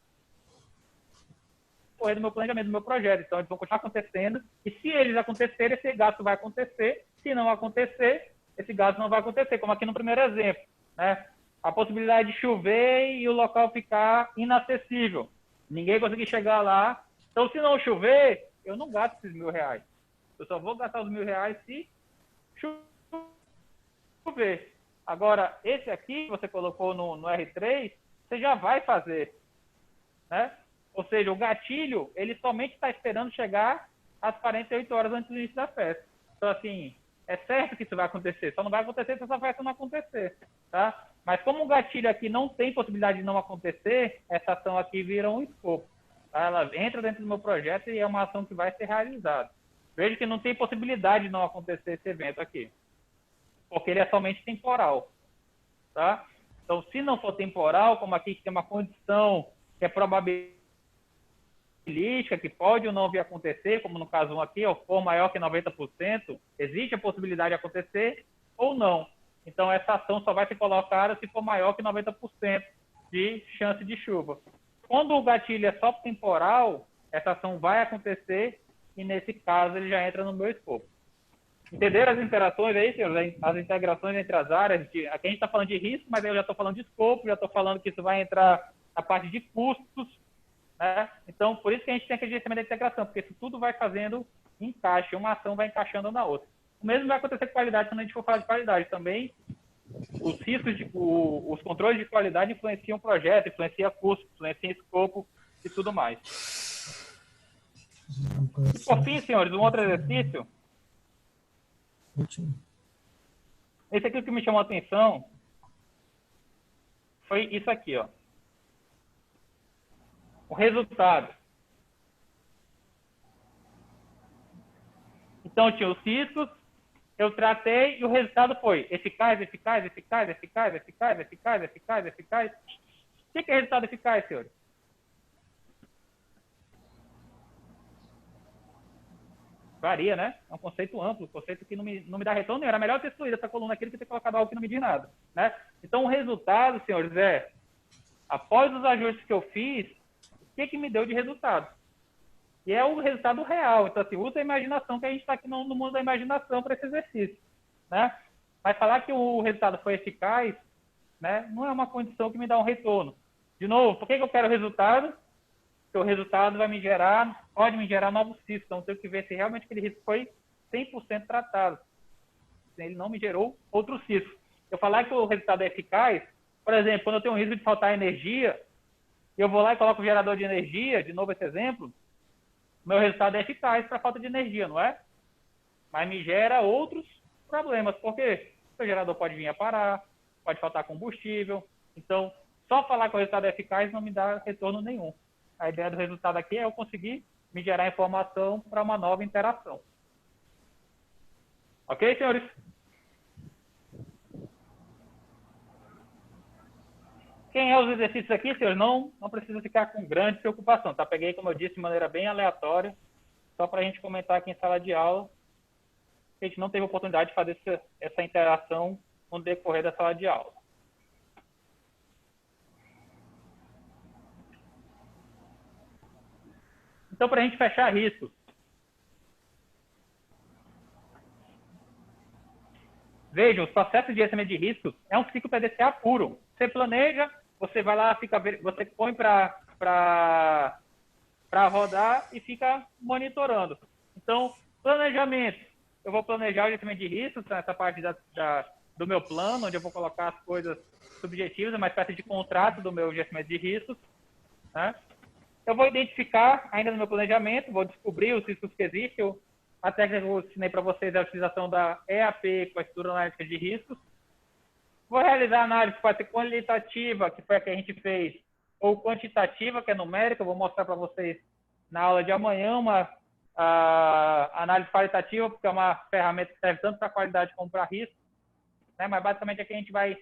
do meu planejamento, do meu projeto. Então, eles vão continuar acontecendo. E se eles acontecerem, esse gasto vai acontecer. Se não acontecer, esse gasto não vai acontecer. Como aqui no primeiro exemplo, né? A possibilidade de chover e o local ficar inacessível. Ninguém conseguir chegar lá. Então, se não chover, eu não gasto esses R$1.000. Eu só vou gastar os R$1.000 se chover. Agora, esse aqui que você colocou no R3, você já vai fazer, né? Ou seja, o gatilho, ele somente está esperando chegar às 48 horas antes do início da festa. Então, assim, é certo que isso vai acontecer. Só não vai acontecer se essa festa não acontecer, tá? Mas como o gatilho aqui não tem possibilidade de não acontecer, essa ação aqui vira um escopo. Tá? Ela entra dentro do meu projeto e é uma ação que vai ser realizada. Veja que não tem possibilidade de não acontecer esse evento aqui, porque ele é somente temporal, tá? Então, se não for temporal, como aqui tem uma condição que é probabilística, que pode ou não vir a acontecer, como no caso 1 aqui, ou for maior que 90%, existe a possibilidade de acontecer ou não. Então, essa ação só vai ser colocada se for maior que 90% de chance de chuva. Quando o gatilho é só temporal, essa ação vai acontecer e, nesse caso, ele já entra no meu escopo. Entenderam as interações aí, senhores? As integrações entre as áreas? Aqui a gente está falando de risco, mas eu já estou falando de escopo, já estou falando que isso vai entrar na parte de custos, né? Então, por isso que a gente tem aquele gerenciamento da integração, porque isso tudo vai fazendo encaixe, uma ação vai encaixando na outra. O mesmo vai acontecer com qualidade quando a gente for falar de qualidade também. Os riscos, os controles de qualidade influenciam o projeto, influenciam custo, influenciam escopo e tudo mais. E, por fim, senhores, um outro exercício. Esse aqui que me chamou a atenção foi isso aqui, ó. O resultado. Então, tinha os riscos, eu tratei e o resultado foi eficaz, eficaz, eficaz, eficaz, eficaz, eficaz, eficaz, eficaz. O que é resultado eficaz, senhores? Varia, né? É um conceito amplo, um conceito que não me dá retorno nenhum. Era melhor ter excluído essa coluna aqui do que ter colocado algo que não me diz nada, né? Então, o resultado, senhores, é, após os ajustes que eu fiz, o que me deu de resultado? E é o resultado real. Então, assim, usa a imaginação, que a gente está aqui no mundo da imaginação para esse exercício, né? Mas falar que o resultado foi eficaz, né, não é uma condição que me dá um retorno. De novo, por que eu quero o resultado? Porque o resultado vai me gerar, pode me gerar novos riscos. Então, eu tenho que ver se realmente aquele risco foi 100% tratado. Ele não me gerou outros riscos. Eu falar que o resultado é eficaz, por exemplo, quando eu tenho um risco de faltar energia, eu vou lá e coloco o gerador de energia, de novo esse exemplo, meu resultado é eficaz para a falta de energia, não é? Mas me gera outros problemas. Por quê? O gerador pode vir a parar, pode faltar combustível. Então, só falar que o resultado é eficaz não me dá retorno nenhum. A ideia do resultado aqui é eu conseguir me gerar informação para uma nova interação. Ok, senhores? Quem é os exercícios aqui, senhores? Não precisa ficar com grande preocupação, tá? Peguei, como eu disse, de maneira bem aleatória, só para a gente comentar aqui em sala de aula. A gente não teve oportunidade de fazer essa interação no decorrer da sala de aula. Então, para a gente fechar riscos, vejam, os processos de gerenciamento de riscos é um ciclo PDCA puro. Você planeja, você vai lá, você põe para rodar e fica monitorando. Então, planejamento. Eu vou planejar o gerenciamento de riscos, essa parte do meu plano, onde eu vou colocar as coisas subjetivas, uma espécie de contrato do meu gerenciamento de riscos, né? Eu vou identificar, ainda no meu planejamento, vou descobrir os riscos que existem. A técnica que eu ensinei para vocês é a utilização da EAP com a estrutura analítica de riscos. Vou realizar a análise que pode ser qualitativa, que foi a que a gente fez, ou quantitativa, que é numérica. Eu vou mostrar para vocês na aula de amanhã uma análise qualitativa, porque é uma ferramenta que serve tanto para qualidade como para risco, né? Mas basicamente aqui a gente vai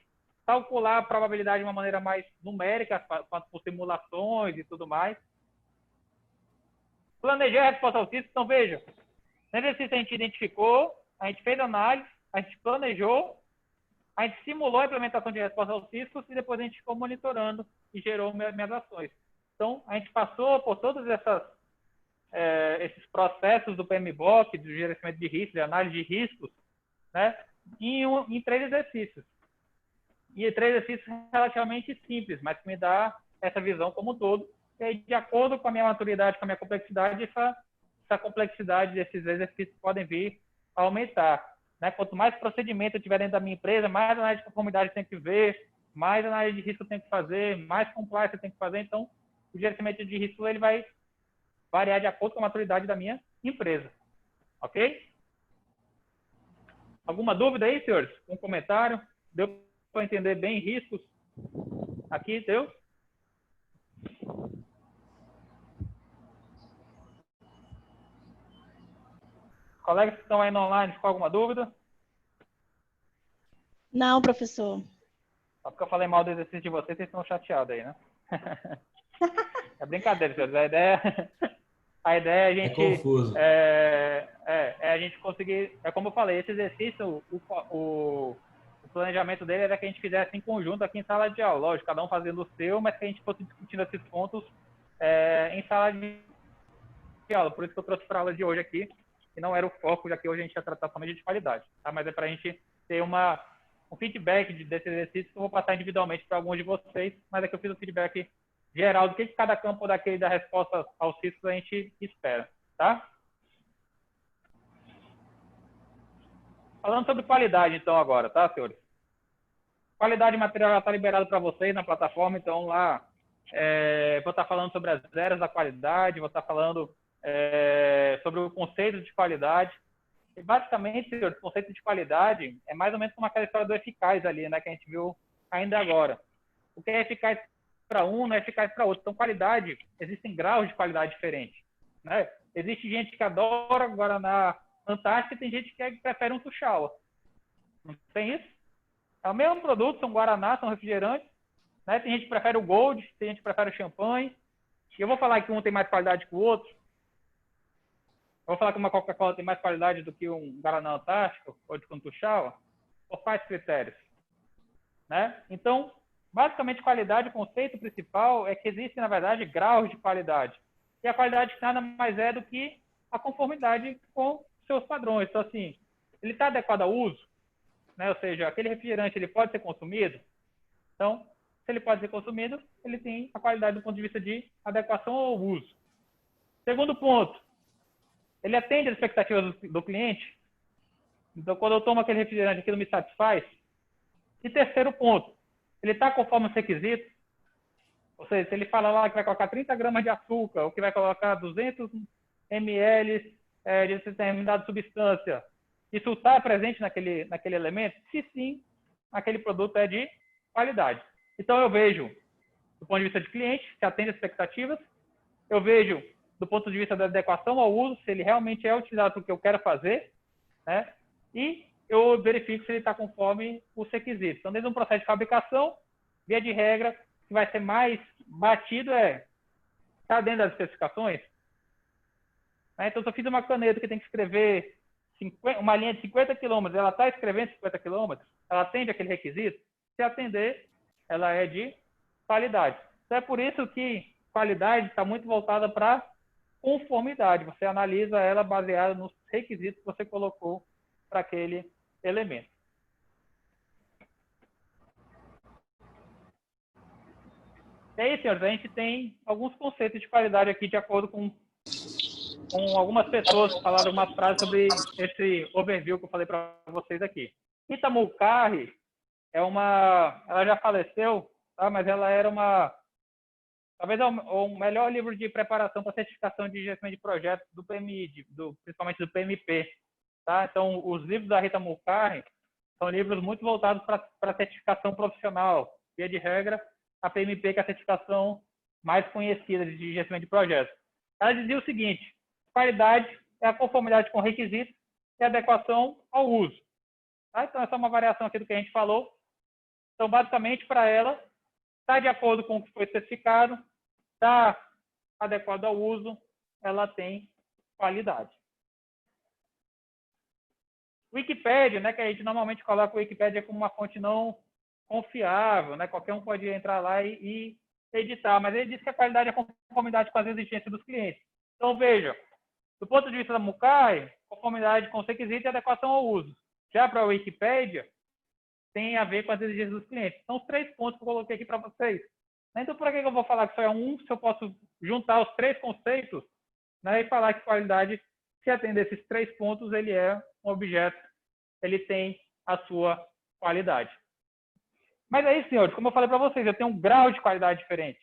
calcular a probabilidade de uma maneira mais numérica, por simulações e tudo mais. Planejei a resposta ao risco. Então, veja, no exercício a gente identificou, a gente fez análise, a gente planejou, a gente simulou a implementação de resposta aos riscos e depois a gente ficou monitorando e gerou minhas ações. Então, a gente passou por todos esses processos do PMBOK, do gerenciamento de riscos, de análise de riscos, né, em 3 exercícios. E 3 exercícios relativamente simples, mas que me dá essa visão como um todo. E aí, de acordo com a minha maturidade, com a minha complexidade, essa complexidade desses exercícios podem vir a aumentar, né? Quanto mais procedimento eu tiver dentro da minha empresa, mais análise de conformidade eu tenho que ver, mais análise de risco eu tenho que fazer, mais compliance eu tenho que fazer. Então, o gerenciamento de risco ele vai variar de acordo com a maturidade da minha empresa. Ok? Alguma dúvida aí, senhores? Um comentário? Deu para entender bem riscos? Aqui, deu? Colegas que estão aí no online, ficou alguma dúvida? Não, professor. Só porque eu falei mal do exercício de vocês estão chateados aí, né? É brincadeira, senhores. A ideia é a gente... É confuso. A gente conseguir... É como eu falei, esse exercício, o planejamento dele era que a gente fizesse em conjunto aqui em sala de aula. Lógico, cada um fazendo o seu, mas que a gente fosse discutindo esses pontos em sala de aula. Por isso que eu trouxe para a aula de hoje aqui, que não era o foco, já que hoje a gente ia tratar somente de qualidade. Tá? Mas é para a gente ter um feedback desse exercício que eu vou passar individualmente para alguns de vocês, mas aqui eu fiz o feedback geral do que cada campo daquele da resposta aos riscos a gente espera. Tá? Falando sobre qualidade, então, agora, tá, senhores? Qualidade material já está liberado para vocês na plataforma, então lá vou estar falando sobre as eras da qualidade, vou estar falando sobre o conceito de qualidade. E, basicamente, senhores, o conceito de qualidade é mais ou menos como aquela história do eficaz ali, né, que a gente viu ainda agora. O que é eficaz para um não é eficaz para outro. Então, qualidade, existem graus de qualidade diferentes, né? Existe gente que adora Guaraná Antártica e tem gente que prefere um Tuxaua. Não tem isso? É o mesmo produto, são Guaraná, são refrigerantes, né? Tem gente que prefere o Gold, tem gente que prefere o champanhe. E eu vou falar que um tem mais qualidade que o outro. Eu vou falar que uma Coca-Cola tem mais qualidade do que um Guaraná Antártico ou de um Tuxaua, por quais critérios? Né? Então, basicamente, qualidade, o conceito principal é que existem, na verdade, graus de qualidade. E a qualidade nada mais é do que a conformidade com seus padrões. Então, assim, ele está adequado ao uso, né? Ou seja, aquele refrigerante ele pode ser consumido. Então, se ele pode ser consumido, ele tem a qualidade do ponto de vista de adequação ao uso. Segundo ponto, ele atende às expectativas do cliente. Então, quando eu tomo aquele refrigerante, aquilo me satisfaz. E terceiro ponto, ele está conforme os requisitos. Ou seja, se ele fala lá que vai colocar 30 gramas de açúcar, ou que vai colocar 200 ml de determinada substância, isso está presente naquele elemento? Se sim, aquele produto é de qualidade. Então, eu vejo, do ponto de vista de cliente, se atende às expectativas. Eu vejo, do ponto de vista da adequação ao uso, se ele realmente é utilizado para o que eu quero fazer, né? E eu verifico se ele está conforme os requisitos. Então, desde um processo de fabricação, via de regra, que vai ser mais batido está dentro das especificações. Então, se eu fiz uma caneta que tem que escrever uma linha de 50 km, ela está escrevendo 50 km, ela atende aquele requisito? Se atender, ela é de qualidade. Então, é por isso que qualidade está muito voltada para conformidade. Você analisa ela baseada nos requisitos que você colocou para aquele elemento. E aí, senhores, a gente tem alguns conceitos de qualidade aqui, de acordo com algumas pessoas que falaram uma frase sobre esse overview que eu falei para vocês aqui. Rita Mulcahy ela já faleceu, tá? Mas ela era talvez o melhor livro de preparação para certificação de gerenciamento de projetos do PMI, principalmente do PMP, tá? Então, os livros da Rita Mulcahy são livros muito voltados para certificação profissional. Via de regra, a PMP, que é a certificação mais conhecida de gerenciamento de projetos. Ela dizia o seguinte: qualidade é a conformidade com requisitos e adequação ao uso. Tá? Então, essa é uma variação aqui do que a gente falou. Então, basicamente, para ela, está de acordo com o que foi especificado, está adequado ao uso, ela tem qualidade. Wikipédia, né, que a gente normalmente coloca o Wikipédia como uma fonte não confiável, né? Qualquer um pode entrar lá e editar, mas ele diz que a qualidade é conformidade com as exigências dos clientes. Então, veja, do ponto de vista da Mulcahy, conformidade com os requisitos e adequação ao uso. Já para a Wikipédia, tem a ver com as exigências dos clientes. São os 3 pontos que eu coloquei aqui para vocês. Então, por que eu vou falar que só é um, se eu posso juntar os 3 conceitos, né, e falar que qualidade, se atender esses 3 pontos, ele é um objeto, ele tem a sua qualidade. Mas aí, senhores, como eu falei para vocês, eu tenho um grau de qualidade diferente.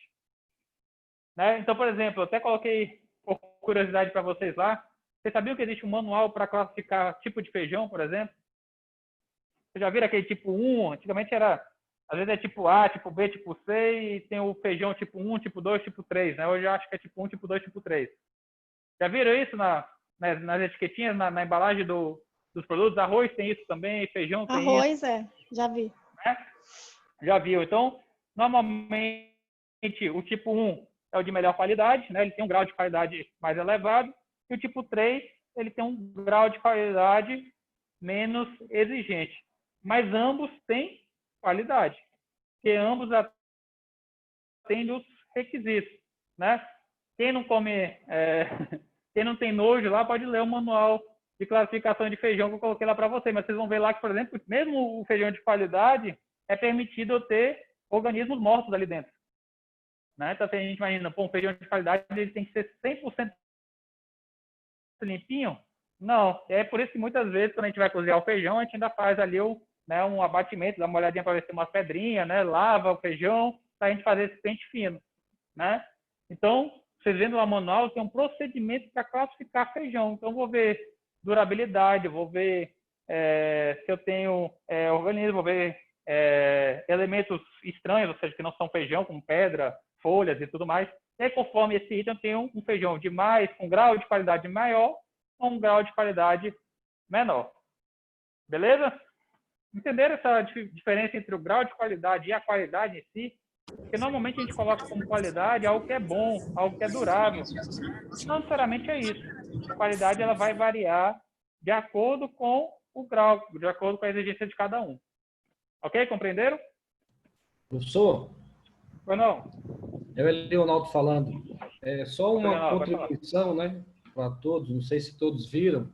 Né? Então, por exemplo, eu até coloquei, por curiosidade para vocês lá, vocês sabiam que existe um manual para classificar tipo de feijão, por exemplo? Vocês já viram aquele tipo 1? Antigamente era, às vezes é tipo A, tipo B, tipo C, e tem o feijão tipo 1, tipo 2, tipo 3. Né? Hoje eu acho que é tipo 1, tipo 2, tipo 3. Já viram isso nas etiquetinhas, na embalagem dos produtos? Arroz tem isso também, feijão tem isso. Arroz, já vi. Né? Já viu. Então, normalmente, o tipo 1 é o de melhor qualidade, né? Ele tem um grau de qualidade mais elevado. E o tipo 3, ele tem um grau de qualidade menos exigente. Mas ambos têm qualidade, porque ambos atendem os requisitos, né? Quem não come, quem não tem nojo lá, pode ler o manual de classificação de feijão que eu coloquei lá para vocês. Mas vocês vão ver lá que, por exemplo, mesmo o feijão de qualidade, é permitido eu ter organismos mortos ali dentro. Né? Então, se a gente imagina, um feijão de qualidade, ele tem que ser 100% limpinho? Não. É por isso que muitas vezes, quando a gente vai cozinhar o feijão, a gente ainda faz ali um abatimento, dá uma olhadinha para ver se tem uma pedrinha, né? Lava o feijão, para a gente fazer esse pente fino. Né? Então, vocês vendo lá no manual, tem um procedimento para classificar feijão. Então, vou ver durabilidade, vou ver se eu tenho organismo, vou ver elementos estranhos, ou seja, que não são feijão, como pedra, folhas e tudo mais. E aí, conforme esse item, eu tenho um feijão com grau de qualidade maior ou um grau de qualidade menor. Beleza? Entenderam essa diferença entre o grau de qualidade e a qualidade em si? Porque normalmente a gente coloca como qualidade algo que é bom, algo que é durável. Não necessariamente é isso. A qualidade ela vai variar de acordo com o grau, de acordo com a exigência de cada um. Ok? Compreenderam? Professor? Ou não? É o Leonardo falando. Só uma contribuição, né, para todos, não sei se todos viram.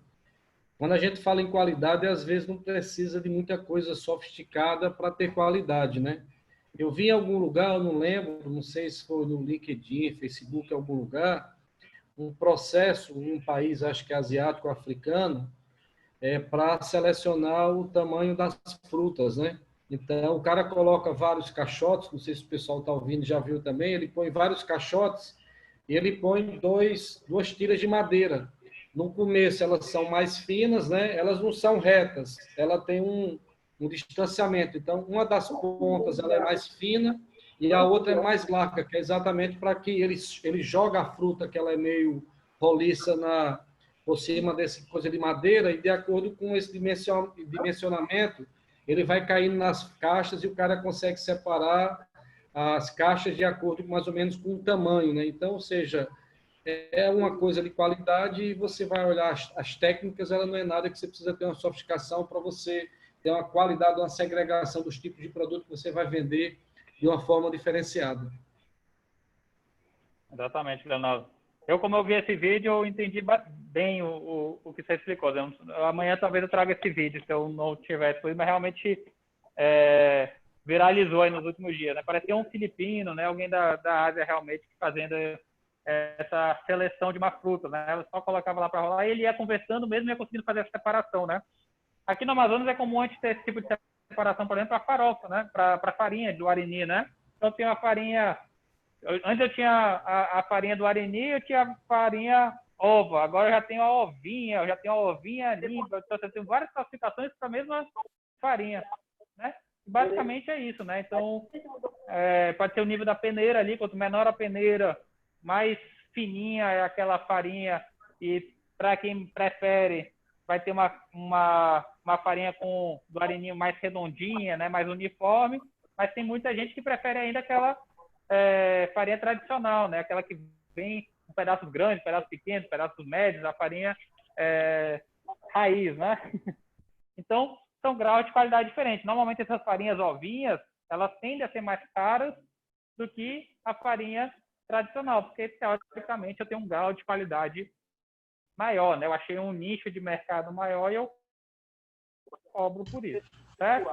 Quando a gente fala em qualidade, às vezes não precisa de muita coisa sofisticada para ter qualidade, né? Eu vi em algum lugar, eu não lembro, não sei se foi no LinkedIn, Facebook, em algum lugar, um processo em um país, acho que é asiático, africano, para selecionar o tamanho das frutas, né? Então, o cara coloca vários caixotes, não sei se o pessoal está ouvindo, já viu também, ele põe vários caixotes e ele põe duas tiras de madeira. No começo, elas são mais finas, né? Elas não são retas, ela tem um distanciamento. Então, uma das pontas ela é mais fina e a outra é mais larga, que é exatamente para que ele joga a fruta, que ela é meio roliça por cima dessa coisa de madeira, e de acordo com esse dimensionamento, ele vai caindo nas caixas e o cara consegue separar as caixas de acordo mais ou menos com o tamanho, né? Então, ou seja, é uma coisa de qualidade e você vai olhar as técnicas, ela não é nada que você precisa ter uma sofisticação para você ter uma qualidade, uma segregação dos tipos de produto que você vai vender de uma forma diferenciada. Exatamente, Leonardo. Como eu vi esse vídeo, eu entendi bem o que você explicou. Amanhã talvez eu traga esse vídeo, se eu não tivesse, mas realmente viralizou aí nos últimos dias, né? Parecia um filipino, né? Alguém da Ásia realmente fazendo essa seleção de uma fruta, né? Ela só colocava lá para rolar e ele ia conversando mesmo e ia conseguindo fazer a separação, né? Aqui no Amazonas é comum a gente ter esse tipo de separação, por exemplo, para farofa, né? Para farinha do arini, né? Então tem uma farinha... Antes eu tinha a farinha do arini, eu tinha a farinha ova. Agora eu já tenho a ovinha, eu já tenho a ovinha limpa. Então eu tenho várias classificações para a mesma farinha, né? Basicamente é isso, né? Então, pode ser o nível da peneira ali. Quanto menor a peneira, mais fininha é aquela farinha. E para quem prefere, vai ter uma farinha do arininho mais redondinha, né? Mais uniforme. Mas tem muita gente que prefere ainda aquela farinha tradicional, né? Aquela que vem com pedaços grandes, pedaços pequenos, pedaços médios, a farinha raiz, né? Então, são graus de qualidade diferentes. Normalmente, essas farinhas ovinhas, elas tendem a ser mais caras do que a farinha tradicional, porque, teoricamente, eu tenho um grau de qualidade maior, né? Eu achei um nicho de mercado maior e eu cobro por isso, certo?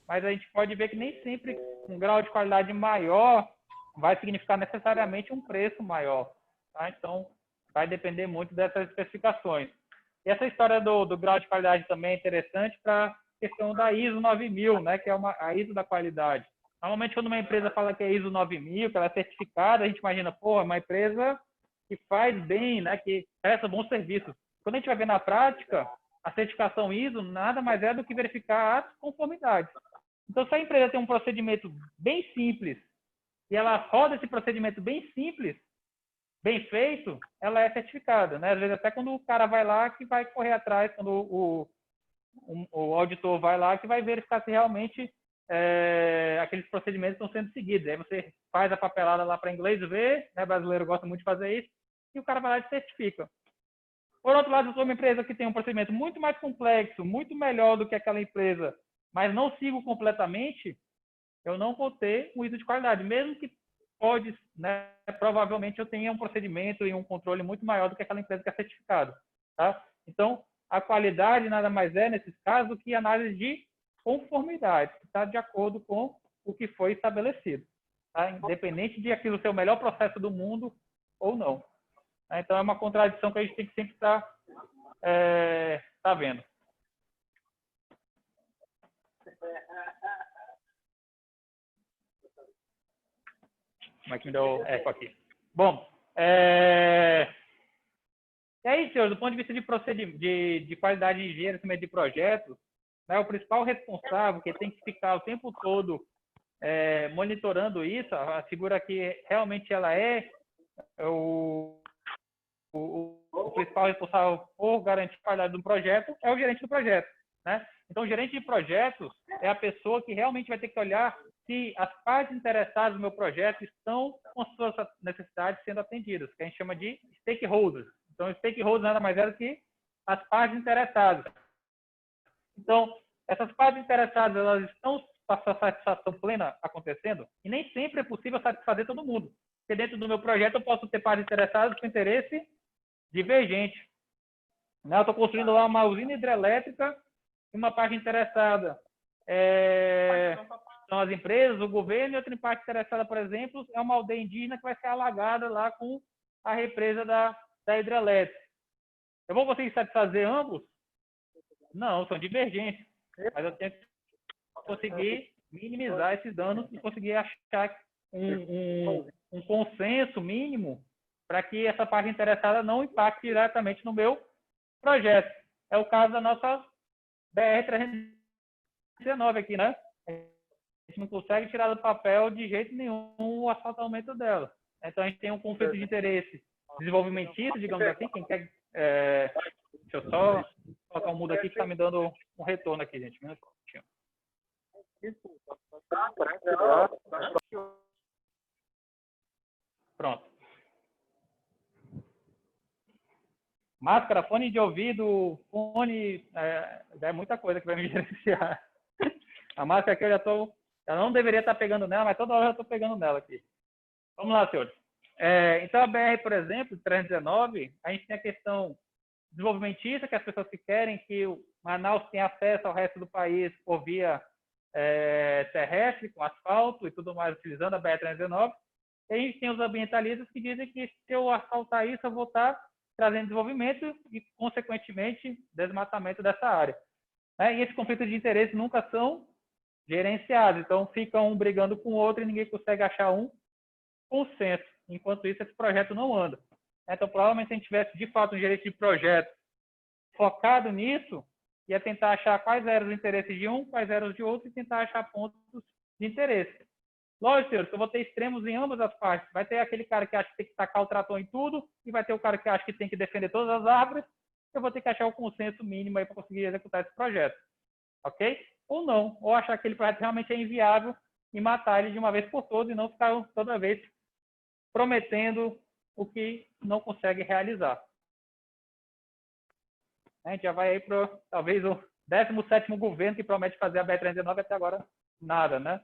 Mas a gente pode ver que nem sempre um grau de qualidade maior vai significar necessariamente um preço maior, tá? Então, vai depender muito dessas especificações. E essa história do grau de qualidade também é interessante para a questão da ISO 9000, né, que é a ISO da qualidade. Normalmente, quando uma empresa fala que é ISO 9000, que ela é certificada, a gente imagina, pô, é uma empresa que faz bem, né, que presta bons serviços. Quando a gente vai ver na prática, a certificação ISO nada mais é do que verificar as conformidades. Então, se a empresa tem um procedimento bem simples e ela roda esse procedimento bem simples, bem feito, ela é certificada, né? Às vezes até quando o cara vai lá que vai correr atrás, quando o auditor vai lá que vai verificar se realmente aqueles procedimentos estão sendo seguidos. Aí você faz a papelada lá para inglês ver, né? O brasileiro gosta muito de fazer isso, e o cara vai lá e certifica. Por outro lado, eu sou uma empresa que tem um procedimento muito mais complexo, muito melhor do que aquela empresa, mas não sigo completamente, eu não vou ter um ISO de qualidade, mesmo que pode, né, provavelmente eu tenha um procedimento e um controle muito maior do que aquela empresa que é certificada, tá? Então, a qualidade nada mais é, nesses casos, do que análise de conformidade, que está de acordo com o que foi estabelecido, tá? Independente de aquilo ser o melhor processo do mundo ou não. Então, é uma contradição que a gente tem que sempre estar vendo. Como é que me deu eco aqui? Bom, e aí, senhor, do ponto de vista de qualidade de gerenciamento de projetos, né, o principal responsável que tem que ficar o tempo todo monitorando isso, a figura que realmente ela o principal responsável por garantir a qualidade do projeto é o gerente do projeto, né? Então, o gerente de projetos é a pessoa que realmente vai ter que olhar se as partes interessadas no meu projeto estão com suas necessidades sendo atendidas, que a gente chama de stakeholders. Então, stakeholders nada mais é do que as partes interessadas. Então, essas partes interessadas, elas estão com a sua satisfação plena acontecendo? E nem sempre é possível satisfazer todo mundo. Porque dentro do meu projeto eu posso ter partes interessadas com interesse divergente. Eu estou construindo lá uma usina hidrelétrica e uma parte interessada são as empresas, o governo, e outra parte interessada, por exemplo, é uma aldeia indígena que vai ser alagada lá com a represa da hidrelétrica. Eu vou conseguir satisfazer ambos? Não, são divergentes. Mas eu tenho que conseguir minimizar esses danos e conseguir achar um consenso mínimo para que essa parte interessada não impacte diretamente no meu projeto. É o caso da nossa BR-319 aqui, né? A gente não consegue tirar do papel de jeito nenhum o asfaltamento dela. Então, a gente tem um conflito de interesse desenvolvimentista, digamos assim. Quem quer... deixa eu só colocar um mudo aqui que está me dando um retorno aqui, gente. Máscara, fone de ouvido, fone, é muita coisa que vai me gerenciar. A máscara aqui eu não deveria estar pegando nela, mas toda hora eu estou pegando nela aqui. Vamos lá, senhores. Então, a BR, por exemplo, 319, a gente tem a questão desenvolvimentista, que as pessoas que querem que o Manaus tenha acesso ao resto do país por via terrestre, com asfalto e tudo mais, utilizando a BR-319. E a gente tem os ambientalistas que dizem que se eu asfaltar isso, eu vou estar trazendo desenvolvimento e, consequentemente, desmatamento dessa área. E esses conflitos de interesse nunca são gerenciados. Então, fica um brigando com o outro e ninguém consegue achar um consenso. Enquanto isso, esse projeto não anda. Então, provavelmente, se a gente tivesse, de fato, um gerente de projeto focado nisso, ia tentar achar quais eram os interesses de um, quais eram os de outro, e tentar achar pontos de interesse. Lógico, senhores, que eu vou ter extremos em ambas as partes. Vai ter aquele cara que acha que tem que tacar o trator em tudo, e vai ter o cara que acha que tem que defender todas as árvores. Eu vou ter que achar o consenso mínimo aí para conseguir executar esse projeto. Ok? Ou não. Ou achar que aquele projeto realmente é inviável e matar ele de uma vez por todas e não ficar toda vez prometendo o que não consegue realizar. A gente já vai aí para talvez o 17º governo que promete fazer a BR-319, até agora nada, né?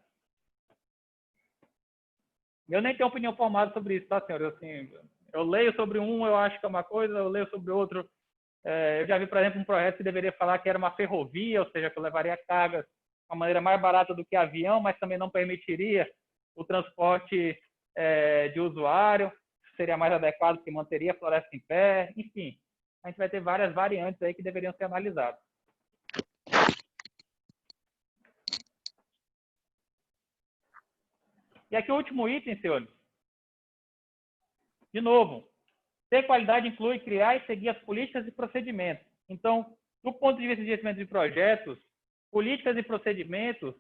Eu nem tenho opinião formada sobre isso, tá, senhor? Assim, eu leio sobre um, eu acho que é uma coisa, eu leio sobre outro. Eu já vi, por exemplo, um projeto que deveria falar que era uma ferrovia, ou seja, que eu levaria cargas de uma maneira mais barata do que avião, mas também não permitiria o transporte de usuário, seria mais adequado, que manteria a floresta em pé, enfim. A gente vai ter várias variantes aí que deveriam ser analisadas. E aqui o último item, senhores. De novo, ter qualidade inclui criar e seguir as políticas e procedimentos. Então, do ponto de vista de gerenciamento de projetos, políticas e procedimentos,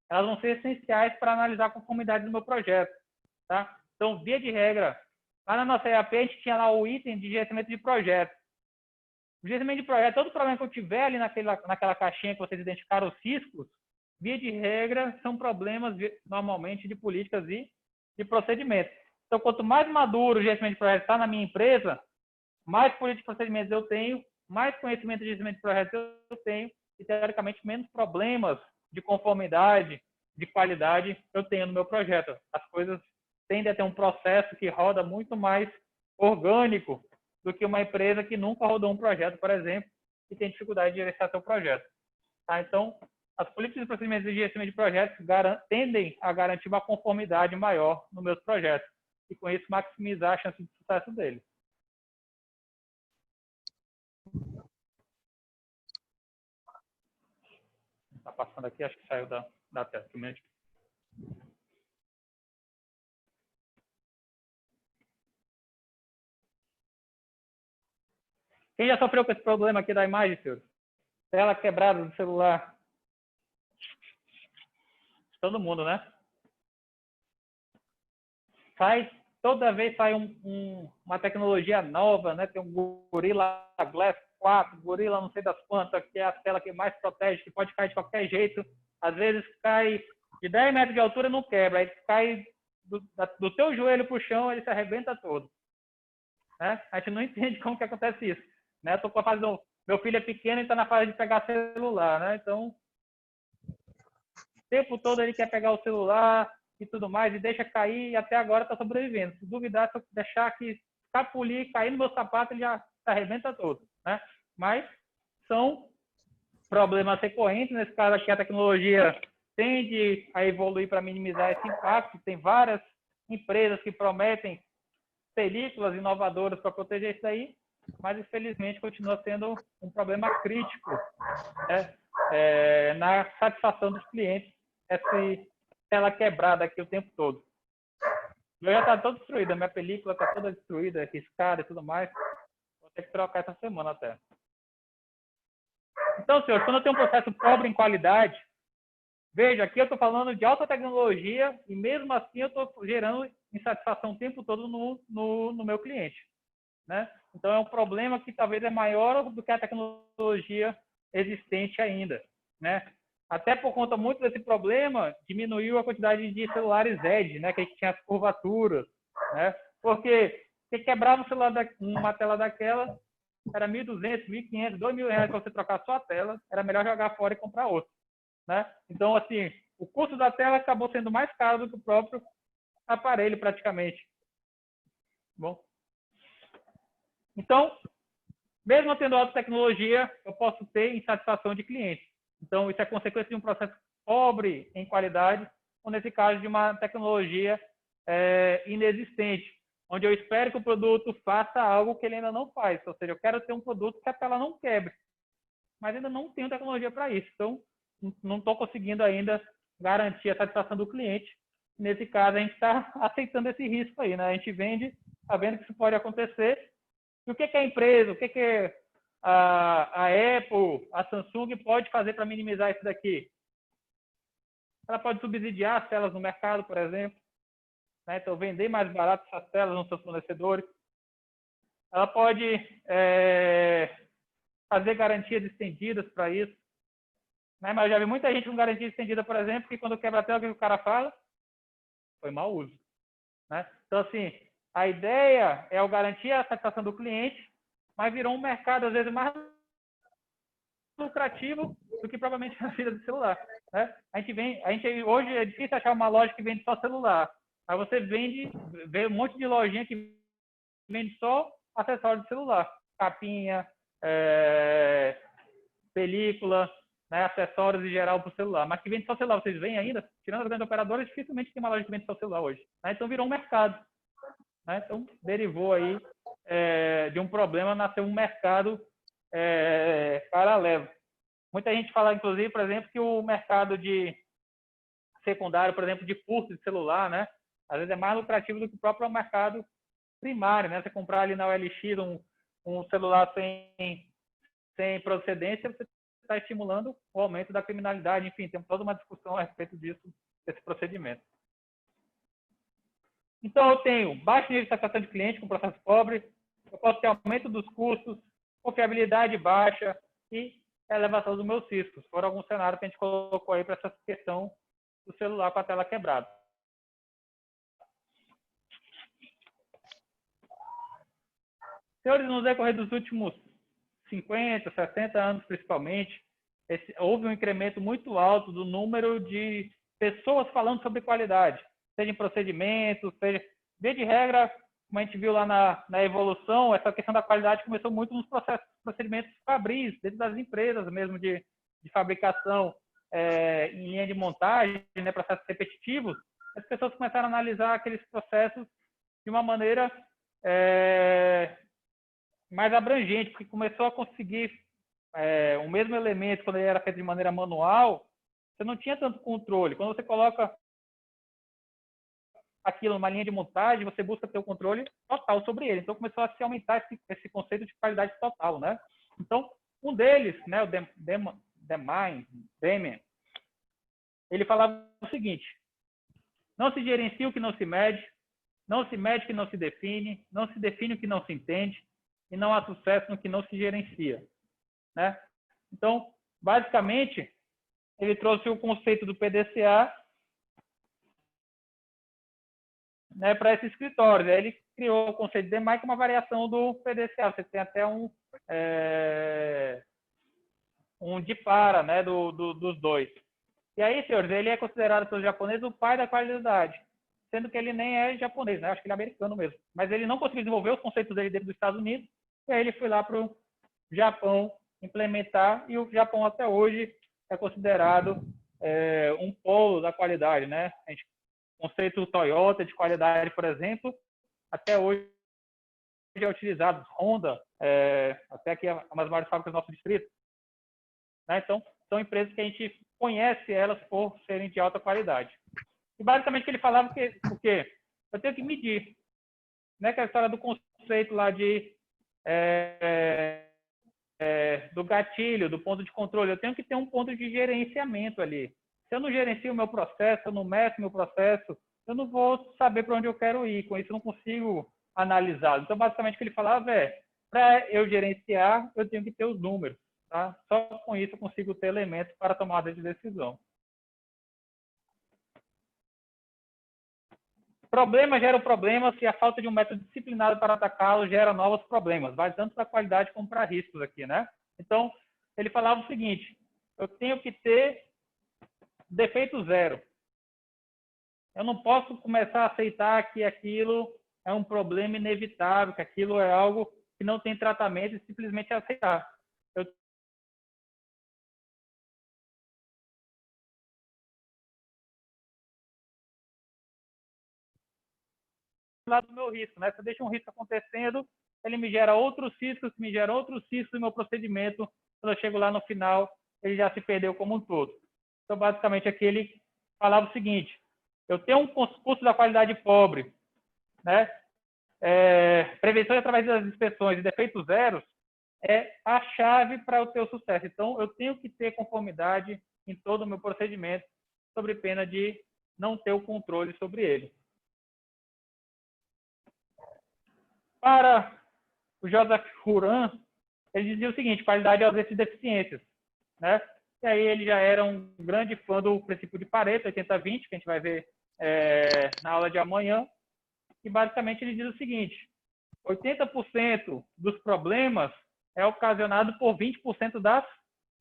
elas vão ser essenciais para analisar a conformidade do meu projeto. Tá? Então, via de regra, lá na nossa EAP, a gente tinha lá o item de gerenciamento de projetos. O gerenciamento de projeto, todo problema que eu tiver ali naquela caixinha que vocês identificaram, os riscos, via de regra, são problemas normalmente de políticas e de procedimentos. Então, quanto mais maduro o gerenciamento de projetos está na minha empresa, mais políticas e procedimentos eu tenho, mais conhecimento de gerenciamento de projetos eu tenho e, teoricamente, menos problemas de conformidade, de qualidade eu tenho no meu projeto. As coisas tendem a ter um processo que roda muito mais orgânico do que uma empresa que nunca rodou um projeto, por exemplo, e tem dificuldade de gerenciar seu projeto. Tá? Então, as políticas e procedimentos de gerenciamento de projetos tendem a garantir uma conformidade maior nos meus projetos e, com isso, maximizar a chance de sucesso deles. Está passando aqui, acho que saiu da tela. Quem já sofreu com esse problema aqui da imagem, senhor? Tela quebrada do celular. Todo mundo, né? Toda vez sai uma tecnologia nova, né? Tem um Gorilla Glass 4, Gorilla não sei das quantas, que é a tela que mais protege, que pode cair de qualquer jeito. Às vezes cai de 10 metros de altura e não quebra. Aí cai do teu joelho para o chão, ele se arrebenta todo. Né? A gente não entende como que acontece isso. Né? Tô com a fase meu filho é pequeno e está na fase de pegar celular, né? Então, o tempo todo ele quer pegar o celular e tudo mais, e deixa cair, e até agora está sobrevivendo. Se duvidar, se eu deixar que escapulir, cair no meu sapato, ele já se arrebenta todo. Né? Mas são problemas recorrentes. Nesse caso aqui, a tecnologia tende a evoluir para minimizar esse impacto. Tem várias empresas que prometem películas inovadoras para proteger isso aí, mas, infelizmente, continua sendo um problema crítico, né? Na satisfação dos clientes, essa tela quebrada aqui o tempo todo. Eu já está toda destruída, minha película está toda destruída, riscada e tudo mais. Vou ter que trocar essa semana até. Então, senhores, quando eu tenho um processo pobre em qualidade, veja, aqui eu estou falando de alta tecnologia e, mesmo assim, eu estou gerando insatisfação o tempo todo no meu cliente. Né? Então, é um problema que talvez é maior do que a tecnologia existente ainda. Né? Até por conta muito desse problema, diminuiu a quantidade de celulares Edge, né? Que tinha as curvaturas. Né? Porque você quebrava um celular uma tela daquela, era 1.200, 1.500, 2.000 reais para você trocar só a tela, era melhor jogar fora e comprar outra, né? Então, assim, o custo da tela acabou sendo mais caro do que o próprio aparelho, praticamente. Bom, então, mesmo tendo alta tecnologia, eu posso ter insatisfação de cliente. Então, isso é consequência de um processo pobre em qualidade, ou nesse caso, de uma tecnologia inexistente, onde eu espero que o produto faça algo que ele ainda não faz. Ou seja, eu quero ter um produto que a tela não quebre, mas ainda não tenho tecnologia para isso. Então, não estou conseguindo ainda garantir a satisfação do cliente. Nesse caso, a gente está aceitando esse risco aí, né? A gente vende, sabendo que isso pode acontecer. E o que a empresa, o que a Apple, a Samsung pode fazer para minimizar isso daqui? Ela pode subsidiar as telas no mercado, por exemplo, né? Então, vender mais barato essas telas nos seus fornecedores. Ela pode fazer garantias estendidas para isso, né? Mas eu já vi muita gente com garantia estendida, por exemplo, que quando quebra a tela, o que o cara fala? Foi mau uso, né? Então, assim, a ideia é garantir a satisfação do cliente, mas virou um mercado, às vezes, mais lucrativo do que provavelmente a vida do celular, né? Hoje é difícil achar uma loja que vende só celular, mas você vê um monte de lojinha que vende só acessórios de celular, capinha, película, né, acessórios em geral para o celular, mas que vende só celular. Vocês veem ainda, tirando as grandes operadoras, dificilmente tem uma loja que vende só celular hoje, né? Então virou um mercado, né? Então derivou aí de um problema, nasceu um mercado paralelo. Muita gente fala, inclusive, por exemplo, que o mercado de secundário, por exemplo, de curso de celular, né, às vezes é mais lucrativo do que o próprio mercado primário, né? Você comprar ali na OLX um celular sem procedência, você está estimulando o aumento da criminalidade. Enfim, tem toda uma discussão a respeito disso, desse procedimento. Então, eu tenho baixo nível de satisfação de cliente com processo pobre, eu posso ter aumento dos custos, confiabilidade baixa e elevação dos meus riscos. Foram alguns cenários que a gente colocou aí para essa questão do celular com a tela quebrada. Senhores, no decorrer dos últimos 50, 60 anos, principalmente, houve um incremento muito alto do número de pessoas falando sobre qualidade, seja em procedimentos, seja... Via de regra, como a gente viu lá na evolução, essa questão da qualidade começou muito nos procedimentos fabris, dentro das empresas mesmo de fabricação, em linha de montagem, né, processos repetitivos. As pessoas começaram a analisar aqueles processos de uma maneira mais abrangente, porque começou a conseguir o mesmo elemento, quando ele era feito de maneira manual, você não tinha tanto controle. Quando você coloca aquilo numa linha de montagem, você busca ter o controle total sobre ele. Então, começou a se aumentar esse conceito de qualidade total, né? Então, um deles, né, o Demian, ele falava o seguinte: não se gerencia o que não se mede, não se mede o que não se define o que não se entende, e não há sucesso no que não se gerencia, né? Então, basicamente, ele trouxe o conceito do PDCA, né, para esse escritório. Aí ele criou o conceito de DMAI, que é uma variação do PDCA. Você tem até um dipara, né, dos dois. E aí, senhores, ele é considerado pelos japoneses o pai da qualidade, sendo que ele nem é japonês, né? Acho que ele é americano mesmo. Mas ele não conseguiu desenvolver os conceitos dele dentro dos Estados Unidos, e aí ele foi lá para o Japão implementar, e o Japão até hoje é considerado um polo da qualidade, né? O conceito Toyota de qualidade, por exemplo, até hoje é utilizado. Honda, até aqui é uma das maiores fábricas do nosso distrito, né? Então, são empresas que a gente conhece elas por serem de alta qualidade. E basicamente o que ele falava o quê? Eu tenho que medir, né? Que é a história do conceito lá do gatilho, do ponto de controle. Eu tenho que ter um ponto de gerenciamento ali. Se eu não gerencio o meu processo, eu não meço o meu processo, eu não vou saber para onde eu quero ir. Com isso, eu não consigo analisá-lo. Então, basicamente, o que ele falava para eu gerenciar, eu tenho que ter os números. Tá? Só com isso eu consigo ter elementos para tomada de decisão. Problema gera problemas se a falta de um método disciplinado para atacá-lo gera novos problemas. Vai tanto para qualidade como para riscos aqui, né? Então, ele falava o seguinte, eu tenho que ter defeito zero. Eu não posso começar a aceitar que aquilo é um problema inevitável, que aquilo é algo que não tem tratamento e simplesmente aceitar. Eu lá do meu risco, né? Se eu deixo um risco acontecendo, ele me gera outros riscos, me gera outros riscos no meu procedimento. Quando eu chego lá no final, ele já se perdeu como um todo. Então, basicamente, aqui ele falava o seguinte, eu tenho um custo da qualidade pobre, né? Prevenção através das inspeções e defeitos zeros é a chave para o teu sucesso. Então, eu tenho que ter conformidade em todo o meu procedimento, sobre pena de não ter o controle sobre ele. Para o Joseph Juran, ele dizia o seguinte, qualidade é ausência de deficiências, né? E aí ele já era um grande fã do princípio de Pareto, 80-20, que a gente vai ver na aula de amanhã. E basicamente ele diz o seguinte, 80% dos problemas é ocasionado por 20% das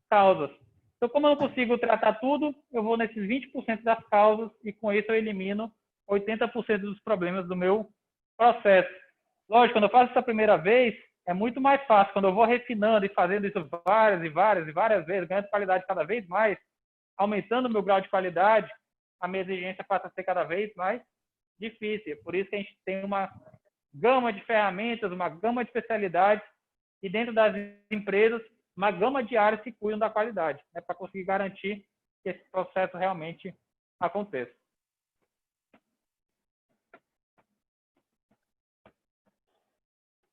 causas. Então, como eu não consigo tratar tudo, eu vou nesses 20% das causas e com isso eu elimino 80% dos problemas do meu processo. Lógico, quando eu faço essa primeira vez, é muito mais fácil. Quando eu vou refinando e fazendo isso várias vezes, ganhando qualidade cada vez mais, aumentando o meu grau de qualidade, a minha exigência passa a ser cada vez mais difícil. Por isso que a gente tem uma gama de ferramentas, uma gama de especialidades e dentro das empresas, uma gama de áreas que cuidam da qualidade, né, para conseguir garantir que esse processo realmente aconteça.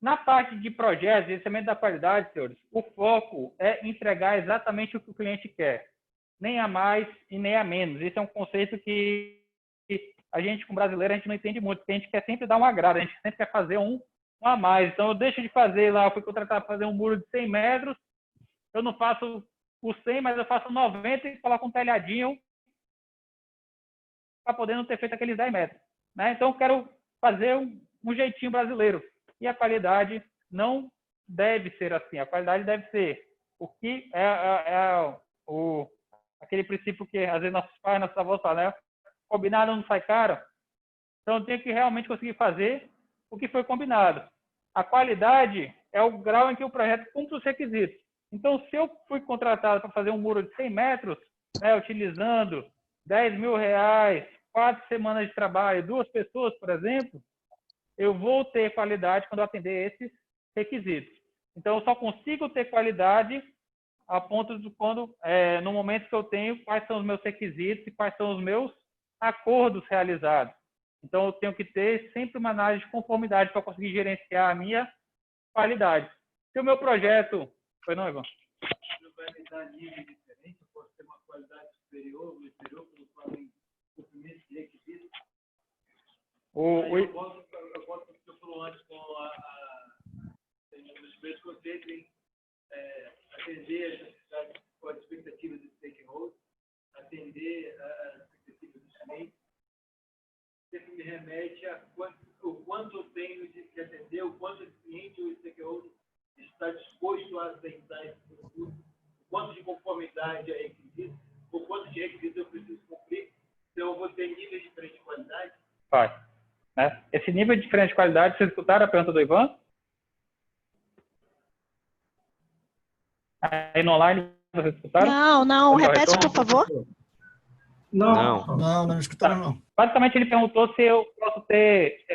Na parte de projetos e gerenciamento da qualidade, senhores, o foco é entregar exatamente o que o cliente quer. Nem a mais e nem a menos. Esse é um conceito que a gente, como brasileiro, a gente não entende muito, porque a gente quer sempre dar um agrado, a gente sempre quer fazer um a mais. Então, eu deixo de fazer lá, eu fui contratado para fazer um muro de 100 metros, eu não faço o 100, mas eu faço 90 e coloco um telhadinho para poder não ter feito aqueles 10 metros. Né? Então, eu quero fazer um jeitinho brasileiro. E a qualidade não deve ser assim. A qualidade deve ser o que aquele princípio que às vezes nossos pais, nossos avós falam, né? Combinado não sai caro. Então, eu tenho que realmente conseguir fazer o que foi combinado. A qualidade é o grau em que o projeto cumpre os requisitos. Então, se eu fui contratado para fazer um muro de 100 metros, né, utilizando R$10.000, 4 semanas de trabalho, 2 pessoas, por exemplo, eu vou ter qualidade quando eu atender esses requisitos. Então, eu só consigo ter qualidade a ponto de quando, no momento que eu tenho, quais são os meus requisitos e quais são os meus acordos realizados. Então, eu tenho que ter sempre uma análise de conformidade para conseguir gerenciar a minha qualidade. Se o meu projeto... Foi não, Ivan? Não vai me dar nível diferente, eu posso ter uma qualidade superior, no inferior, quando eu falo em cumprimento de requisitos. Eu posso antes com um dos meus conceitos em atender as necessidades com as expectativas dos stakeholders, atender as expectativas dos clientes. Sempre me remete a o quanto eu tenho de atender, o quanto o cliente ou o stakeholder está disposto a aceitar esse produto, o quanto de conformidade é requisito, o quanto de requisitos eu preciso cumprir, então eu vou ter níveis diferentes de qualidade. Vai. Né? Esse nível diferente de qualidade, vocês escutaram a pergunta do Ivan? Aí no online, vocês escutaram? Não. Repete, por favor. Não escutaram, não. Basicamente, ele perguntou se eu posso ter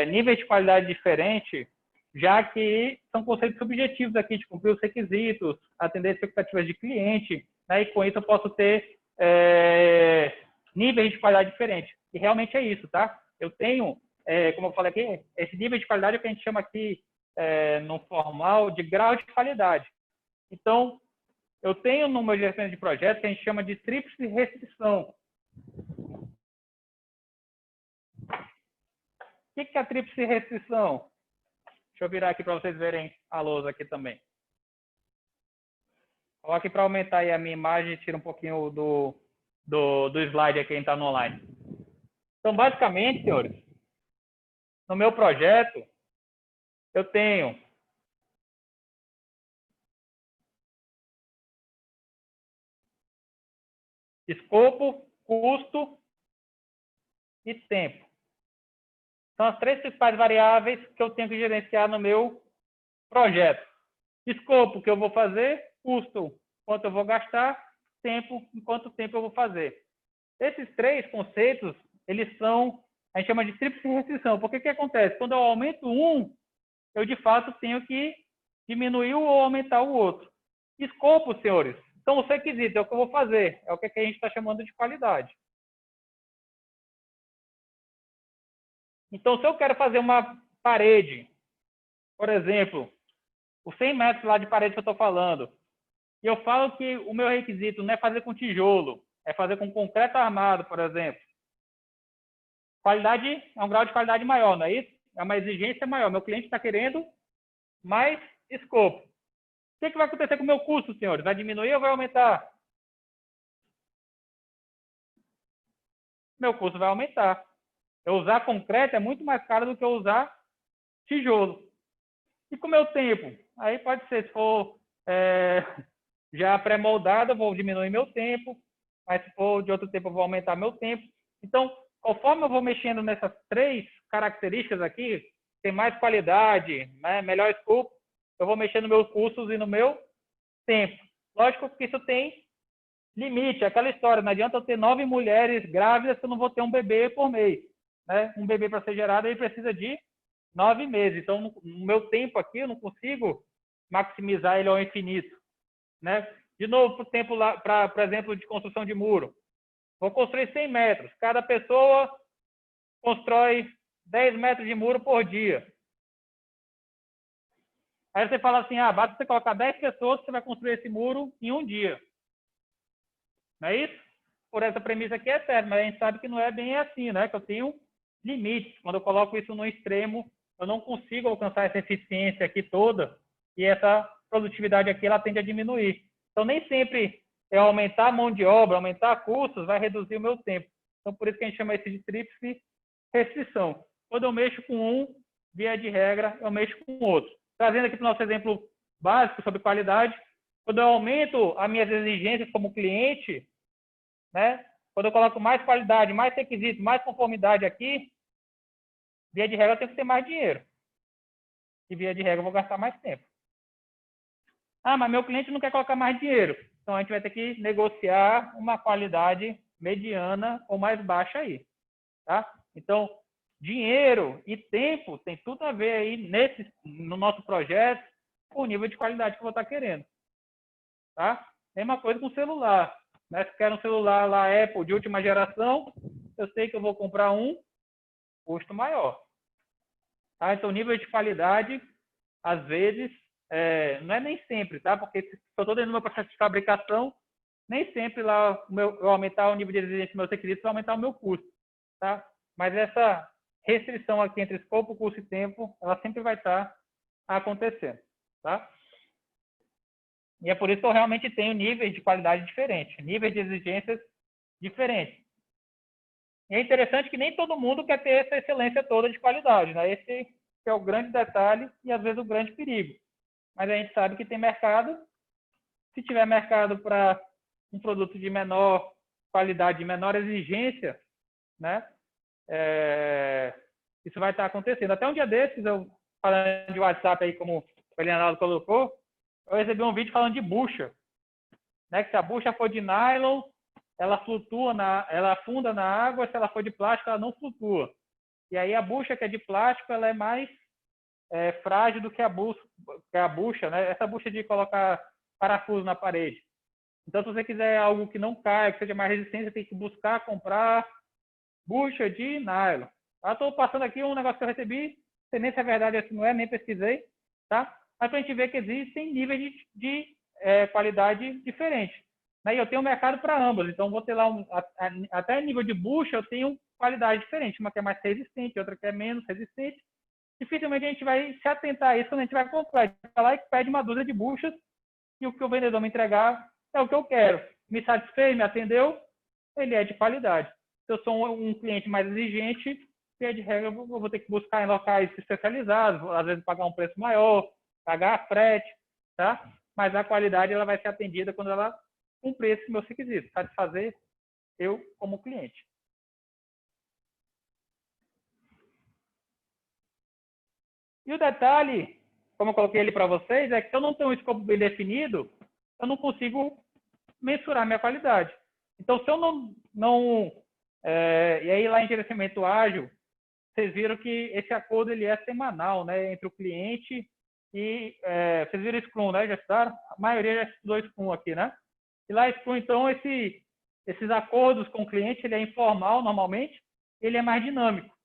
níveis de qualidade diferentes, já que são conceitos subjetivos aqui, de cumprir os requisitos, atender expectativas de cliente, né? E com isso eu posso ter níveis de qualidade diferentes. E realmente é isso, tá? Eu tenho, como eu falei aqui, esse nível de qualidade é o que a gente chama aqui, no formal, de grau de qualidade. Então, eu tenho no meu gerenciamento de projetos que a gente chama de tríplice restrição. O que é a tríplice restrição? Deixa eu virar aqui para vocês verem a lousa aqui também. Coloque para aumentar aí a minha imagem e tira um pouquinho do slide aqui quem está no online. Então, basicamente, senhores, no meu projeto, eu tenho escopo, custo e tempo. São as 3 principais variáveis que eu tenho que gerenciar no meu projeto. Escopo, que eu vou fazer, custo, quanto eu vou gastar, tempo, em quanto tempo eu vou fazer. Esses 3 conceitos, eles são, a gente chama de tríplice restrição. Porque o que acontece? Quando eu aumento um, eu de fato tenho que diminuir ou aumentar o outro. Escopo, senhores, são os requisitos, é o que eu vou fazer, é o que a gente está chamando de qualidade. Então, se eu quero fazer uma parede, por exemplo, os 100 metros lá de parede que eu estou falando, e eu falo que o meu requisito não é fazer com tijolo, é fazer com concreto armado, por exemplo. Qualidade é um grau de qualidade maior, não é isso? É uma exigência maior. Meu cliente está querendo mais escopo. O que vai acontecer com o meu custo, senhores? Vai diminuir ou vai aumentar? Meu custo vai aumentar. Eu usar concreto é muito mais caro do que eu usar tijolo. E com o meu tempo? Aí pode ser, se for já pré-moldado, eu vou diminuir meu tempo, mas se for de outro tempo, eu vou aumentar meu tempo. Então, conforme eu vou mexendo nessas 3 características aqui, tem mais qualidade, né, melhor escopo, eu vou mexer nos meus custos e no meu tempo. Lógico que isso tem limite, aquela história, não adianta eu ter 9 mulheres grávidas se eu não vou ter um bebê por mês. Né? Um bebê para ser gerado, ele precisa de 9 meses. Então, no meu tempo aqui, eu não consigo maximizar ele ao infinito. Né? De novo, para o tempo lá, por exemplo, de construção de muro. Vou construir 100 metros. Cada pessoa constrói 10 metros de muro por dia. Aí você fala assim, basta você colocar 10 pessoas, você vai construir esse muro em um dia. Não é isso? Por essa premissa aqui é certo, mas a gente sabe que não é bem assim, né? Que eu tenho limites. Quando eu coloco isso no extremo, eu não consigo alcançar essa eficiência aqui toda e essa produtividade aqui ela tende a diminuir. Então, nem sempre aumentar a mão de obra, aumentar custos, vai reduzir o meu tempo. Então, por isso que a gente chama isso de tríplice restrição. Quando eu mexo com um, via de regra, eu mexo com o outro. Trazendo aqui para o nosso exemplo básico sobre qualidade, quando eu aumento as minhas exigências como cliente, né? Quando eu coloco mais qualidade, mais requisitos, mais conformidade aqui, via de regra eu tenho que ter mais dinheiro. E via de regra eu vou gastar mais tempo. Mas meu cliente não quer colocar mais dinheiro. Então a gente vai ter que negociar uma qualidade mediana ou mais baixa aí. Tá? Então, dinheiro e tempo tem tudo a ver aí no nosso projeto com o nível de qualidade que eu vou estar querendo. Tá? Mesma coisa com o celular. Né? Se eu quero um celular lá Apple de última geração, eu sei que eu vou comprar um custo maior. Tá? Então, nível de qualidade, às vezes, não é nem sempre, tá? Porque se eu estou dentro do meu processo de fabricação, nem sempre lá eu aumentar o nível de exigência dos meus requisitos vai aumentar o meu custo. Tá? Mas essa restrição aqui entre escopo, custo e tempo, ela sempre vai estar acontecendo. Tá? E é por isso que eu realmente tenho níveis de qualidade diferentes, níveis de exigências diferentes. E é interessante que nem todo mundo quer ter essa excelência toda de qualidade, né? Esse é o grande detalhe e, às vezes, o grande perigo. Mas a gente sabe que tem mercado. Se tiver mercado para um produto de menor qualidade, de menor exigência, né? Isso vai estar acontecendo. Até um dia desses, eu falando de WhatsApp aí, como o Leonardo colocou, eu recebi um vídeo falando de bucha. Né? Que se a bucha for de nylon, ela flutua, ela afunda na água, se ela for de plástico, ela não flutua. E aí a bucha que é de plástico, ela é mais frágil do que a bucha, né? Essa bucha de colocar parafuso na parede. Então, se você quiser algo que não caia, que seja mais resistente, você tem que buscar comprar bucha de nylon. Estou passando aqui um negócio que eu recebi, não sei nem se é verdade ou se não é, nem pesquisei, tá? Mas para a gente ver que existem níveis de qualidade diferentes. Né? E eu tenho um mercado para ambos, então vou ter lá até nível de bucha eu tenho qualidade diferente, uma que é mais resistente, outra que é menos resistente. Dificilmente a gente vai se atentar a isso quando a gente vai comprar. A gente vai lá e pede uma dúzia de buchas e o que o vendedor me entregar é o que eu quero. Me satisfez, me atendeu, ele é de qualidade. Se eu sou um cliente mais exigente, via de regra, eu vou ter que buscar em locais especializados, às vezes pagar um preço maior, pagar frete, tá? Mas a qualidade ela vai ser atendida quando ela cumprir esses meus requisitos, satisfazer eu como cliente. E o detalhe, como eu coloquei ele para vocês, é que se eu não tenho um escopo bem definido, eu não consigo mensurar minha qualidade. Então, se eu e aí lá em gerenciamento ágil, vocês viram que esse acordo ele é semanal, né, entre o cliente e vocês viram Scrum, né? Já estudaram? A maioria já estudou Scrum aqui, né? E lá Scrum, então, esses acordos com o cliente, ele é informal normalmente, ele é mais dinâmico,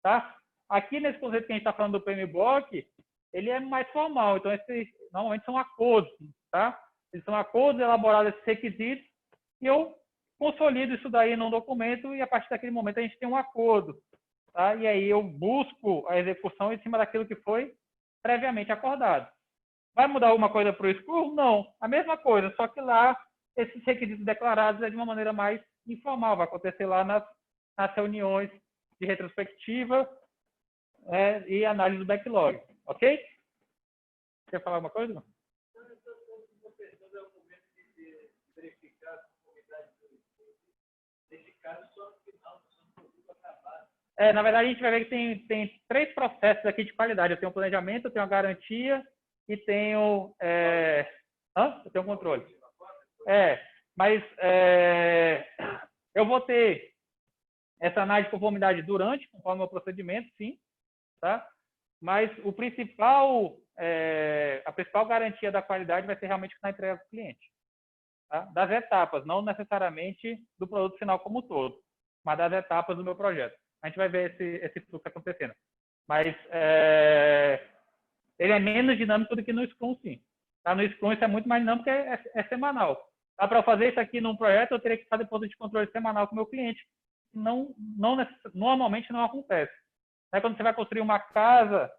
tá? Aqui nesse conceito que a gente está falando do PMBOK, ele é mais formal, então esses normalmente são acordos, tá? Eles são acordos elaborados esses requisitos e eu consolido isso daí num documento e a partir daquele momento a gente tem um acordo, tá? E aí eu busco a execução em cima daquilo que foi previamente acordado. Vai mudar alguma coisa para o Scrum? Não, a mesma coisa, só que lá esses requisitos declarados é de uma maneira mais informal, vai acontecer lá nas reuniões de retrospectiva e análise do backlog, ok? Quer falar alguma coisa? Não? Na verdade, a gente vai ver que tem 3 processos aqui de qualidade. Eu tenho planejamento, eu tenho a garantia e tenho... Eu tenho controle. Mas eu vou ter essa análise de conformidade durante, conforme o meu procedimento, sim, tá? Mas a principal garantia da qualidade vai ser realmente na entrega do cliente, tá? Das etapas, não necessariamente do produto final como um todo, mas das etapas do meu projeto. A gente vai ver esse fluxo acontecendo. Mas ele é menos dinâmico do que no Scrum, sim. Tá? No Scrum isso é muito mais dinâmico, é semanal. Tá? Para eu fazer isso aqui num projeto, eu teria que fazer ponto de controle semanal com o meu cliente. Normalmente não acontece. Quando você vai construir uma casa,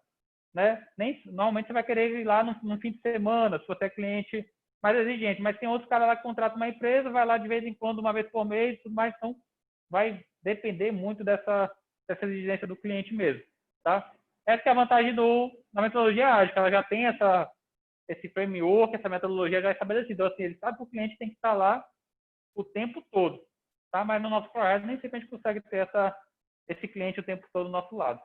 né, normalmente você vai querer ir lá no fim de semana, se você é cliente mais exigente. Mas tem outros caras lá que contratam uma empresa, vai lá de vez em quando, uma vez por mês, tudo mais. Então, vai depender muito dessa exigência do cliente mesmo. Tá? Essa é a vantagem da metodologia ágil, que ela já tem esse framework, essa metodologia já estabelecida. Então, assim, ele sabe que o cliente tem que estar lá o tempo todo. Tá? Mas no nosso projeto, nem sempre a gente consegue ter esse cliente o tempo todo do nosso lado.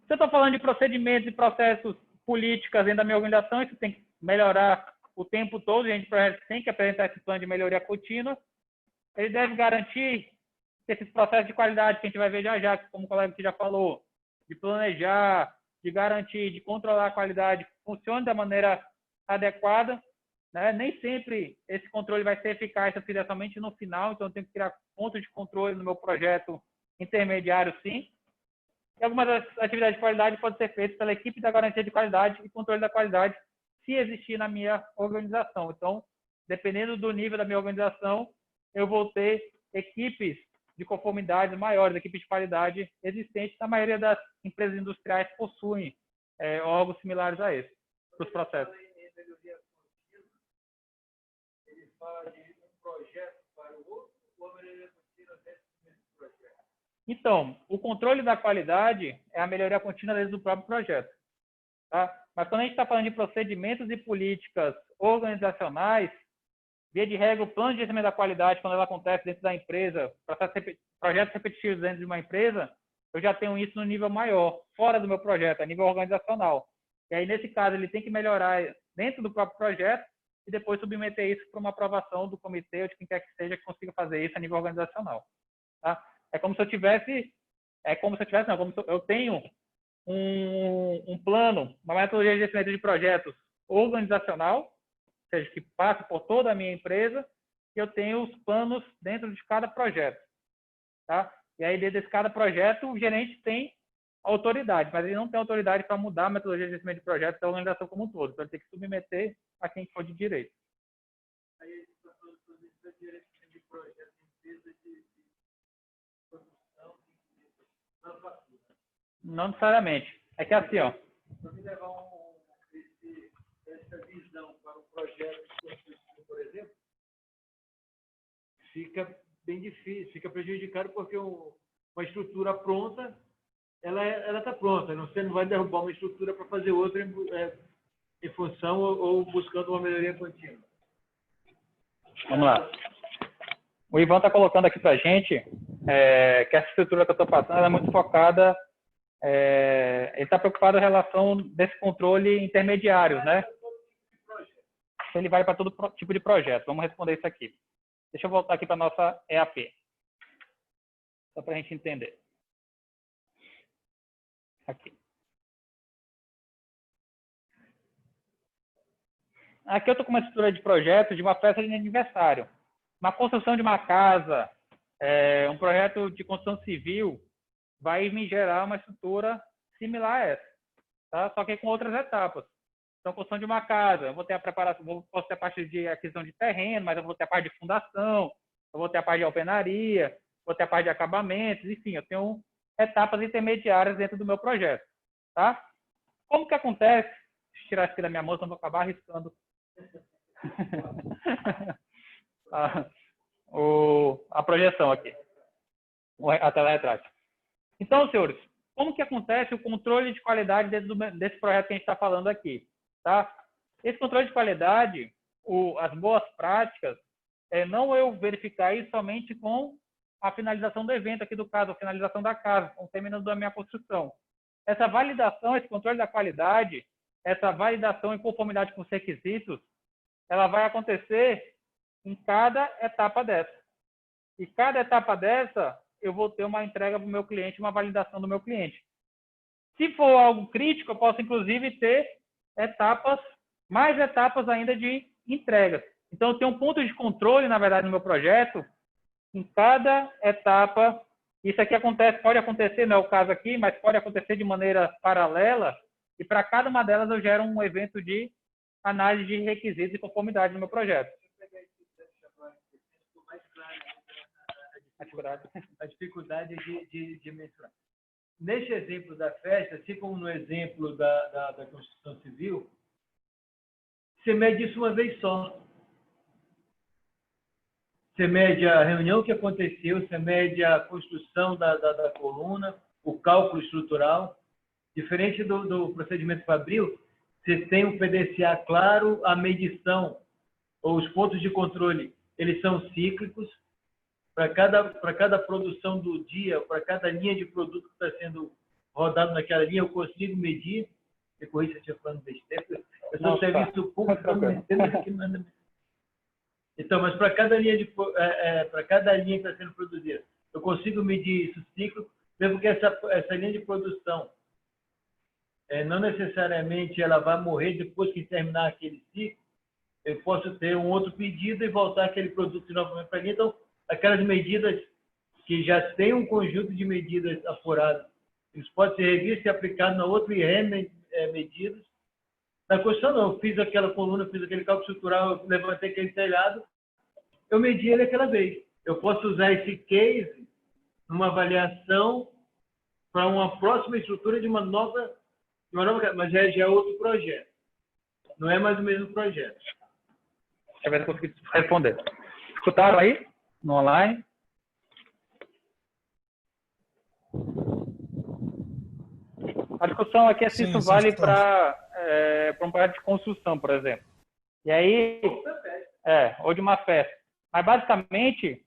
Se eu estou falando de procedimentos e processos políticos dentro da minha organização, isso tem que melhorar o tempo todo, a gente tem que apresentar esse plano de melhoria contínua. Ele deve garantir que esses processos de qualidade que a gente vai ver já, como o colega aqui já falou, de planejar, de garantir, de controlar a qualidade, funcione da maneira adequada. Né? Nem sempre esse controle vai ser eficaz somente no final, então eu tenho que criar pontos de controle no meu projeto intermediário, sim. E algumas das atividades de qualidade podem ser feitas pela equipe da garantia de qualidade e controle da qualidade, se existir na minha organização. Então, dependendo do nível da minha organização, eu vou ter equipes de conformidade maiores, equipes de qualidade existentes. A maioria das empresas industriais possuem órgãos similares a esse, para os processos. Ele fala de um projeto para o outro, ou a melhoria contínua dentro do mesmo projeto? Então, o controle da qualidade é a melhoria contínua dentro do próprio projeto. Tá? Mas quando a gente está falando de procedimentos e políticas organizacionais, via de regra, o plano de gerenciamento da qualidade, quando ela acontece dentro da empresa, projetos repetitivos dentro de uma empresa, eu já tenho isso no nível maior, fora do meu projeto, a nível organizacional. E aí, nesse caso, ele tem que melhorar dentro do próprio projeto e depois submeter isso para uma aprovação do comitê ou de quem quer que seja que consiga fazer isso a nível organizacional. Tá? Como se eu tenho um plano, uma metodologia de gerenciamento de projetos organizacional, ou seja, que passa por toda a minha empresa, e eu tenho os planos dentro de cada projeto. Tá? E aí, dentro de cada projeto, o gerente tem autoridade, mas ele não tem autoridade para mudar a metodologia de gerenciamento de projetos da organização como um todo. Então, ele tem que submeter a quem for de direito. Aí, ele está falando sobre isso, gerenciamento de projetos, empresa de produção, não necessariamente. É que assim, ó. Para me levar essa visão para um projeto, por exemplo, fica bem difícil, fica prejudicado porque uma estrutura pronta, ela está pronta. Você não vai derrubar uma estrutura para fazer outra em função ou buscando uma melhoria contínua. Vamos lá. O Ivan está colocando aqui para a gente que essa estrutura que eu estou passando ela é muito focada, ele está preocupado em relação desse controle intermediário, né? Ele vai para todo tipo de projeto. Vamos responder isso aqui. Deixa eu voltar aqui para a nossa EAP. Só para a gente entender. Aqui. Aqui eu estou com uma estrutura de projeto de uma festa de aniversário. Uma construção de uma casa, um projeto de construção civil, vai me gerar uma estrutura similar a essa. Tá? Só que com outras etapas. Então, construção de uma casa, eu vou ter a preparação, posso ter a parte de aquisição de terreno, mas eu vou ter a parte de fundação, eu vou ter a parte de alvenaria, vou ter a parte de acabamentos, enfim, eu tenho etapas intermediárias dentro do meu projeto. Tá? Como que acontece? Deixa eu tirar isso aqui da minha mão, senão vou acabar arriscando a projeção aqui, a tela retrátil. Então, senhores, como que acontece o controle de qualidade dentro desse projeto que a gente está falando aqui? Tá? Esse controle de qualidade, as boas práticas, não eu verificar isso somente com a finalização do evento, aqui do caso, a finalização da casa, com o término da minha construção. Essa validação, esse controle da qualidade, essa validação em conformidade com os requisitos, ela vai acontecer em cada etapa dessa. E cada etapa dessa, eu vou ter uma entrega para o meu cliente, uma validação do meu cliente. Se for algo crítico, eu posso, inclusive, ter mais etapas ainda de entregas. Então, eu tenho um ponto de controle, na verdade, no meu projeto, em cada etapa. Isso aqui pode acontecer, não é o caso aqui, mas pode acontecer de maneira paralela, e para cada uma delas eu gero um evento de análise de requisitos e conformidade no meu projeto. A dificuldade de mensurar. Neste exemplo da festa, assim como no exemplo da construção civil, você mede isso uma vez só. Você mede a reunião que aconteceu, você mede a construção da coluna, o cálculo estrutural. Diferente do procedimento fabril, você tem um PDCA claro, a medição, ou os pontos de controle, eles são cíclicos. Para cada produção do dia, para cada linha de produto que está sendo rodado naquela linha, eu consigo medir. Me corrija se eu estiver falando besteira. Eu sou serviço público, estou me metendo aqui, manda. Então, mas para cada linha que está sendo produzida, eu consigo medir isso ciclo, mesmo que essa linha de produção não necessariamente ela vai morrer depois que terminar aquele ciclo. Eu posso ter um outro pedido e voltar aquele produto novamente para a linha. Então, aquelas medidas que já tem um conjunto de medidas apuradas, eles podem ser revistos e aplicados na outra e remedidos. Na construção, não. Eu fiz aquela coluna, fiz aquele cálculo estrutural, eu levantei aquele telhado, eu medi ele aquela vez. Eu posso usar esse case numa avaliação para uma próxima estrutura de uma nova, mas já é outro projeto. Não é mais o mesmo projeto. Deixa eu ver se eu consegui responder. Escutaram aí? No online? A discussão aqui é se isso vale para um projeto de construção, por exemplo. E aí, ou de uma festa. Mas, basicamente,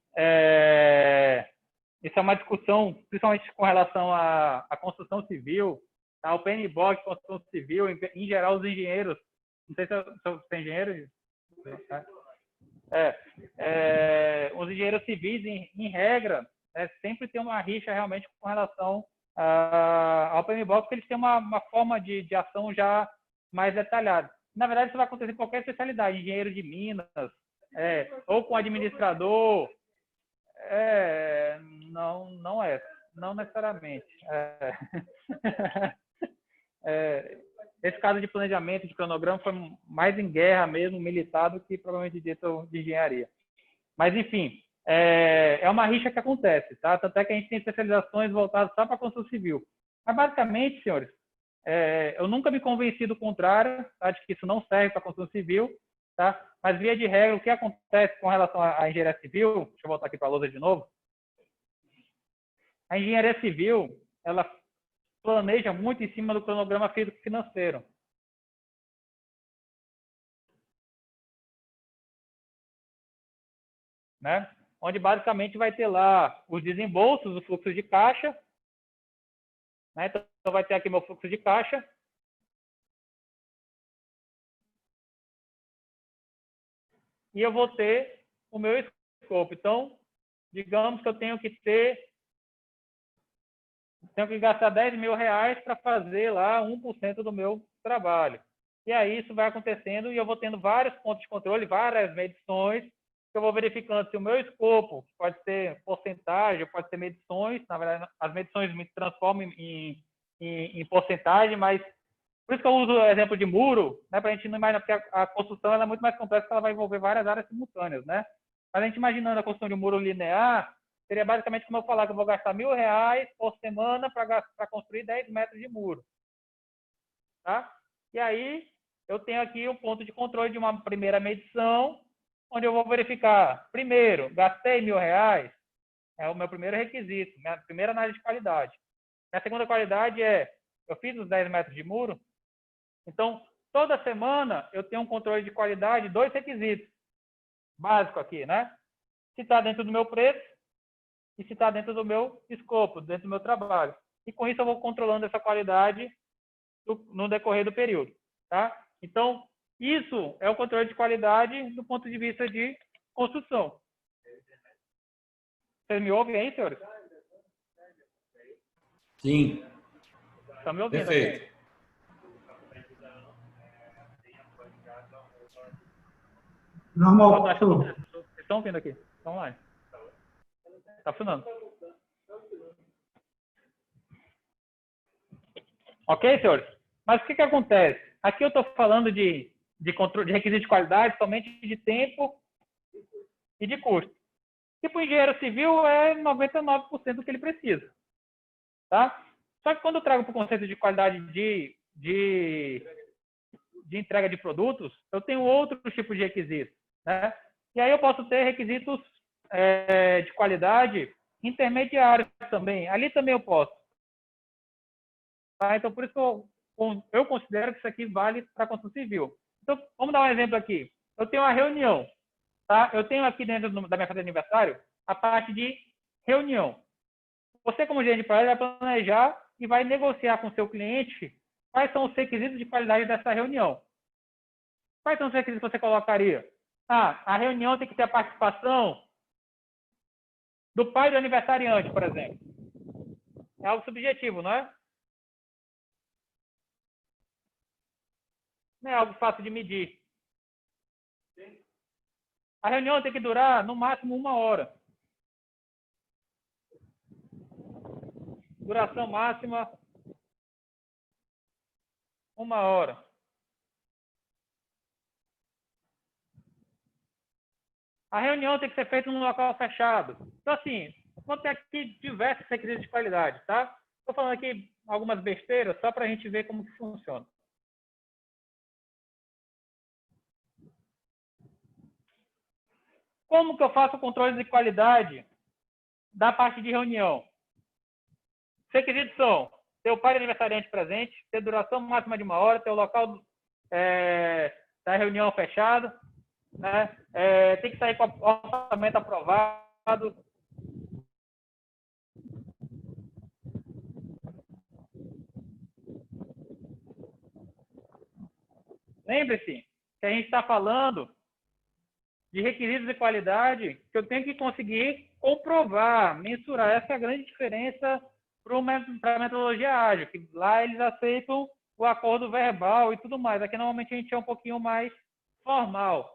isso é uma discussão, principalmente com relação à construção civil, ao PMBOK, construção civil, em geral, os engenheiros. Não sei se você é engenheiro. Os engenheiros civis, em regra, sempre tem uma rixa realmente com relação ao PMBOK, porque eles têm uma forma de ação já mais detalhada. Na verdade, isso vai acontecer em qualquer especialidade, engenheiro de minas, ou com administrador, não necessariamente. Esse caso de planejamento, de cronograma, foi mais em guerra mesmo, militar, do que provavelmente dito de engenharia. Mas, enfim, é uma rixa que acontece, tá? Tanto é que a gente tem especializações voltadas só para a construção civil. Mas, basicamente, senhores, eu nunca me convenci do contrário, tá? De que isso não serve para a construção civil. tá? Mas, via de regra, o que acontece com relação à engenharia civil, deixa eu voltar aqui para a lousa de novo, a engenharia civil, ela planeja muito em cima do cronograma físico-financeiro. Né? Onde basicamente vai ter lá os desembolsos, os fluxos de caixa. Né? Então, vai ter aqui meu fluxo de caixa. E eu vou ter o meu escopo. Então, digamos que eu tenho que gastar R$10.000 para fazer lá 1% do meu trabalho. E aí isso vai acontecendo e eu vou tendo vários pontos de controle, várias medições, que eu vou verificando se o meu escopo pode ser porcentagem, pode ser medições. Na verdade, as medições me transformam em porcentagem, mas por isso que eu uso o exemplo de muro, né, para a gente não imaginar, porque a construção ela é muito mais complexa, ela vai envolver várias áreas simultâneas, né? Mas a gente imaginando a construção de um muro linear, seria basicamente como eu falar que eu vou gastar R$1.000 por semana para construir 10 metros de muro. Tá? E aí, eu tenho aqui um ponto de controle de uma primeira medição, onde eu vou verificar, primeiro, gastei R$1.000, é o meu primeiro requisito, minha primeira análise de qualidade. Minha segunda qualidade é, eu fiz os 10 metros de muro, então, toda semana eu tenho um controle de qualidade, 2 requisitos básicos aqui, né? Se está dentro do meu preço e se está dentro do meu escopo, dentro do meu trabalho. E com isso eu vou controlando essa qualidade no decorrer do período, tá? Então, isso é o controle de qualidade do ponto de vista de construção. Vocês me ouvem aí, senhores? Sim. Estão me ouvindo? Perfeito. Aqui? Normal. Vocês estão ouvindo aqui? Estão online? Está funcionando. Ok, senhores? Mas o que acontece? Aqui eu estou falando de controle, de requisito de qualidade, somente de tempo e de custo. E para o engenheiro civil é 99% do que ele precisa. Tá? Só que quando eu trago para o conceito de qualidade de entrega de produtos, eu tenho outros tipos de requisitos. Né? E aí eu posso ter requisitos de qualidade intermediários também. Ali também eu posso. Tá? Então, por isso que eu considero que isso aqui vale para a construção civil. Então, vamos dar um exemplo aqui. Eu tenho uma reunião. Tá? Eu tenho aqui dentro da minha festa de aniversário a parte de reunião. Você, como gerente de projeto, vai planejar e vai negociar com o seu cliente quais são os requisitos de qualidade dessa reunião. Quais são os requisitos que você colocaria? A reunião tem que ter a participação do pai do aniversariante, por exemplo. É algo subjetivo, não é? Não é algo fácil de medir. A reunião tem que durar, no máximo, 1 hora. Duração máxima, 1 hora. A reunião tem que ser feita num local fechado. Então, assim, vou ter aqui diversos requisitos de qualidade, tá? Estou falando aqui algumas besteiras só para a gente ver como que funciona. Como que eu faço o controle de qualidade da parte de reunião? Os requisitos são ter o pai do aniversariante presente, ter duração máxima de 1 hora, ter o local da reunião fechado, né? Tem que sair com o orçamento aprovado. Lembre-se que a gente está falando de requisitos de qualidade que eu tenho que conseguir comprovar, mensurar. Essa é a grande diferença para a metodologia ágil, que lá eles aceitam o acordo verbal e tudo mais. Aqui, normalmente, a gente é um pouquinho mais formal.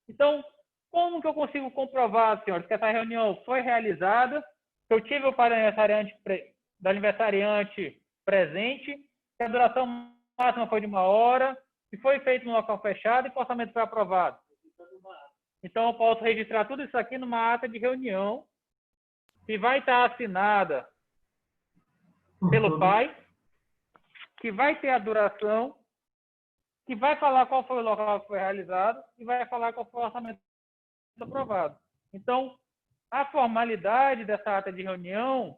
Então, como que eu consigo comprovar, senhores, que essa reunião foi realizada, que eu tive o pai do aniversariante presente, que a duração máxima foi de 1 hora, que foi feito no local fechado e que o orçamento foi aprovado? Então, eu posso registrar tudo isso aqui numa ata de reunião, que vai estar assinada pelo pai, que vai ter a duração que vai falar qual foi o local que foi realizado e vai falar qual foi o orçamento aprovado. Então, a formalidade dessa ata de reunião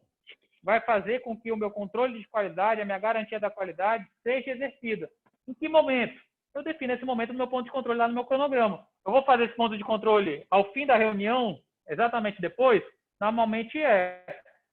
vai fazer com que o meu controle de qualidade, a minha garantia da qualidade, seja exercida. Em que momento? Eu defino esse momento no meu ponto de controle lá no meu cronograma. Eu vou fazer esse ponto de controle ao fim da reunião, exatamente depois? Normalmente é.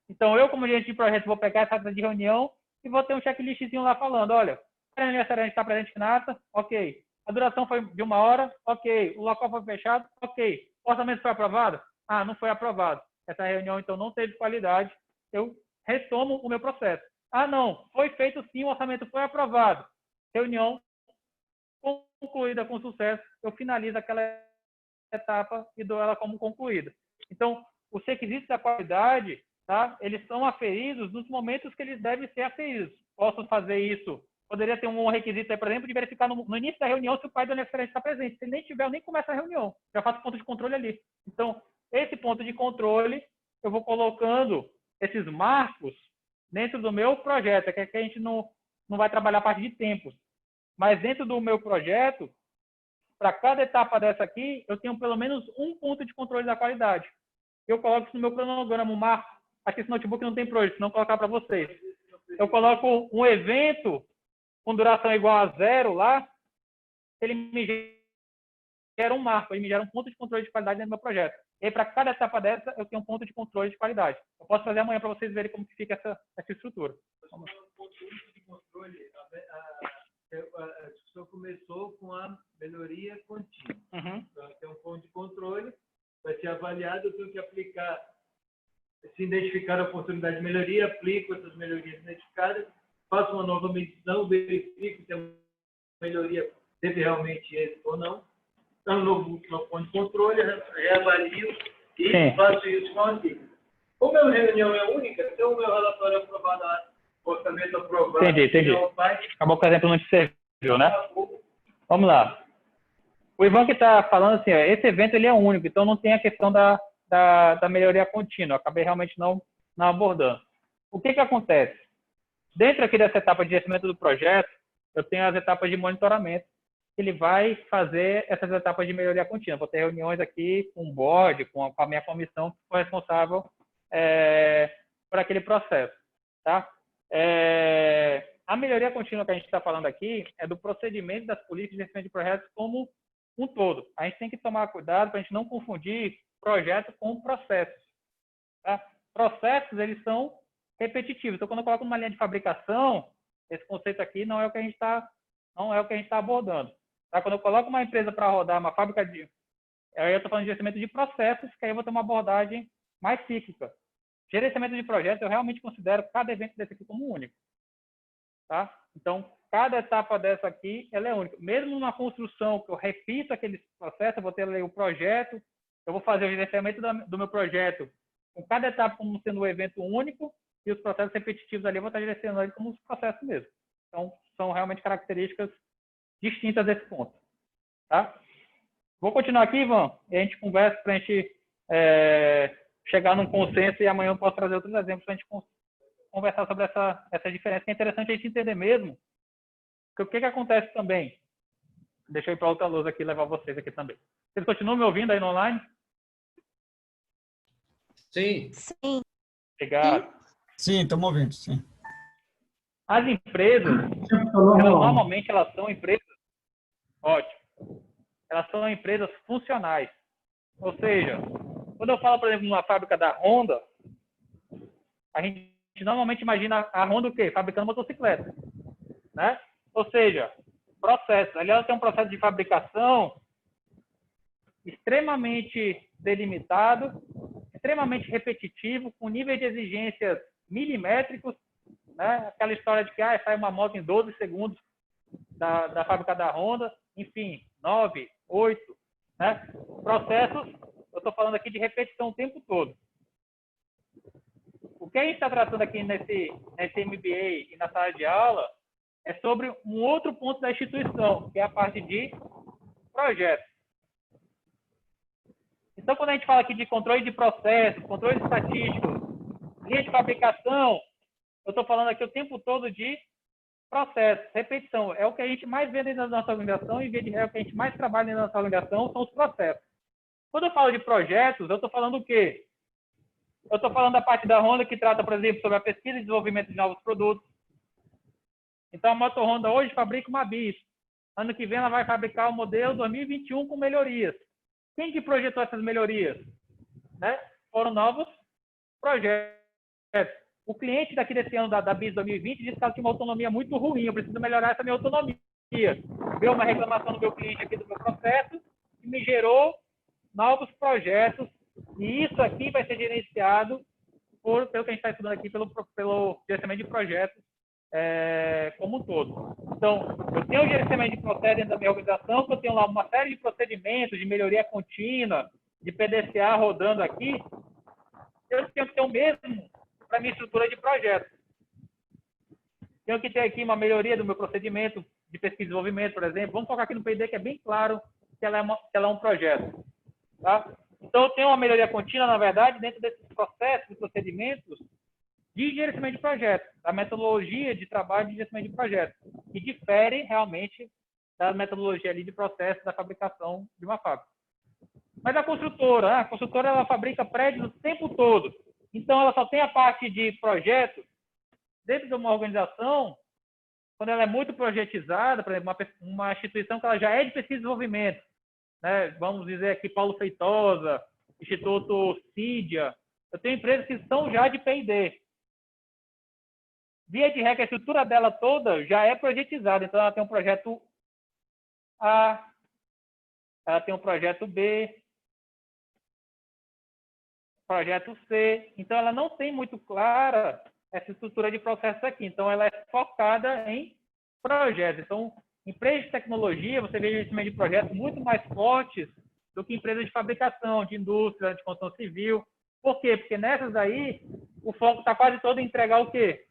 Então, eu, como gerente de projeto, vou pegar essa ata de reunião e vou ter um checklistzinho lá falando, olha, o aniversariante está presente na ata? Ok. A duração foi de 1 hora? Ok. O local foi fechado? Ok. O orçamento foi aprovado? Ah, não foi aprovado. Essa reunião, então, não teve qualidade. Eu retomo o meu processo. Ah, não. Foi feito sim, o orçamento foi aprovado. Reunião concluída com sucesso. Eu finalizo aquela etapa e dou ela como concluída. Então, os requisitos da qualidade, tá? Eles são aferidos nos momentos que eles devem ser aferidos. Posso fazer isso. Poderia ter um requisito aí, por exemplo, de verificar no início da reunião se o pai do aniversariante está presente. Se ele nem tiver, eu nem começo a reunião. Já faço ponto de controle ali. Então, esse ponto de controle, eu vou colocando esses marcos dentro do meu projeto. É que a gente não vai trabalhar a parte de tempos. Mas dentro do meu projeto, para cada etapa dessa aqui, eu tenho pelo menos um ponto de controle da qualidade. Eu coloco isso no meu cronograma, um marco. Aqui esse notebook não tem projeto, senão colocar para vocês. Eu coloco um evento com duração igual a 0 lá, ele me gera um marco, ele me gera um ponto de controle de qualidade dentro do meu projeto. E aí, para cada etapa dessa, eu tenho um ponto de controle de qualidade. Eu posso fazer amanhã para vocês verem como que fica essa estrutura. Vamos. De controle, a discussão começou com a melhoria contínua. Então, tem um ponto de controle, vai ser avaliado, eu tenho que aplicar, se identificar a oportunidade de melhoria, aplico essas melhorias identificadas, faço uma nova medição, verifico se a melhoria teve realmente êxito ou não. Então, no novo ponto de controle, reavalio e faço isso com a antiga. Como a reunião é única, se o meu relatório é aprovado, orçamento aprovado... Entendi. Acabou que o exemplo não te serviu, né? Vamos lá. O Ivan que está falando assim, ó, esse evento ele é único, então não tem a questão da melhoria contínua. Acabei realmente não abordando. O que acontece? Dentro aqui dessa etapa de gerenciamento do projeto, eu tenho as etapas de monitoramento. Ele vai fazer essas etapas de melhoria contínua. Vou ter reuniões aqui com o board, com a minha comissão que foi responsável por aquele processo. Tá? A melhoria contínua que a gente está falando aqui é do procedimento das políticas de gerenciamento de projetos como um todo. A gente tem que tomar cuidado para a gente não confundir projeto com processos. Tá? Processos, eles são repetitivos. Então, quando eu coloco numa linha de fabricação, esse conceito aqui não é o que a gente está abordando. Tá? Quando eu coloco uma empresa para rodar uma fábrica de... Aí eu estou falando de gerenciamento de processos, que aí eu vou ter uma abordagem mais cíclica. Gerenciamento de projetos, eu realmente considero cada evento desse aqui como único. Tá? Então, cada etapa dessa aqui, ela é única. Mesmo numa construção que eu repito aquele processo, eu vou ter ali o projeto, eu vou fazer o gerenciamento do meu projeto com cada etapa como sendo um evento único e os processos repetitivos ali eu vou estar direcionando ele como os processos mesmo. Então, são realmente características distintas desse ponto. Tá? Vou continuar aqui, Ivan, e a gente conversa para a gente chegar num consenso e amanhã eu posso trazer outros exemplos para a gente conversar sobre essa diferença, que é interessante a gente entender mesmo. Porque o que acontece também? Deixa eu ir para outra luz aqui e levar vocês aqui também. Vocês continuam me ouvindo aí no online? Sim. Obrigado. Sim, estamos ouvindo, sim. As empresas, normalmente elas são empresas, ótimo, elas são empresas funcionais. Ou seja, quando eu falo, por exemplo, numa fábrica da Honda, a gente normalmente imagina a Honda o quê? Fabricando motocicleta, né? Ou seja, processo. Ali ela tem um processo de fabricação extremamente delimitado, extremamente repetitivo, com níveis de exigências milimétricos, né? Aquela história de que sai uma moto em 12 segundos da fábrica da Honda, enfim, 9, 8, né? Processos, eu estou falando aqui de repetição o tempo todo. O que a gente está tratando aqui nesse MBA e na sala de aula é sobre um outro ponto da instituição, que é a parte de projetos. Então, quando a gente fala aqui de controle de processos, controle estatístico, linha de fabricação, eu estou falando aqui o tempo todo de Processo, repetição, é o que a gente mais vê dentro da nossa organização e é o que a gente mais trabalha dentro da nossa organização, são os processos. Quando eu falo de projetos, eu estou falando o quê? Eu estou falando da parte da Honda que trata, por exemplo, sobre a pesquisa e desenvolvimento de novos produtos. Então, a Moto Honda hoje fabrica uma bis. Ano que vem ela vai fabricar o modelo 2021 com melhorias. Quem que projetou essas melhorias? Né? Foram novos projetos. O cliente daqui desse ano da BIS 2020 disse que ela tinha uma autonomia muito ruim, eu preciso melhorar essa minha autonomia. Veio uma reclamação do meu cliente aqui do meu processo e me gerou novos projetos, e isso aqui vai ser gerenciado pelo que a gente está estudando aqui, pelo gerenciamento de projetos como um todo. Então, eu tenho o gerenciamento de processos dentro da minha organização, eu tenho lá uma série de procedimentos de melhoria contínua, de PDCA rodando aqui, eu tenho que ter o mesmo para a minha estrutura de projetos. Tenho que ter aqui uma melhoria do meu procedimento de pesquisa e desenvolvimento, por exemplo. Vamos focar aqui no P&D, que é bem claro que ela é um projeto. Tá? Então, eu tenho uma melhoria contínua, na verdade, dentro desses processos e procedimentos de gerenciamento de projetos, da metodologia de trabalho de gerenciamento de projetos, que difere realmente da metodologia ali de processo da fabricação de uma fábrica. Mas a construtora ela fabrica prédios o tempo todo. Então, ela só tem a parte de projetos dentro de uma organização, quando ela é muito projetizada, por exemplo, uma instituição que ela já é de pesquisa e desenvolvimento, né? Vamos dizer aqui Paulo Feitosa, Instituto Cídia. Eu tenho empresas que são já de P&D. Via de regra, a estrutura dela toda já é projetizada. Então, ela tem um projeto A, ela tem um projeto B, projeto C. Então, ela não tem muito clara essa estrutura de processo aqui. Então, ela é focada em projetos. Então, empresas de tecnologia, você vê gerenciamento de projetos muito mais fortes do que empresas de fabricação, de indústria, de construção civil. Por quê? Porque nessas aí, o foco está quase todo em entregar o quê?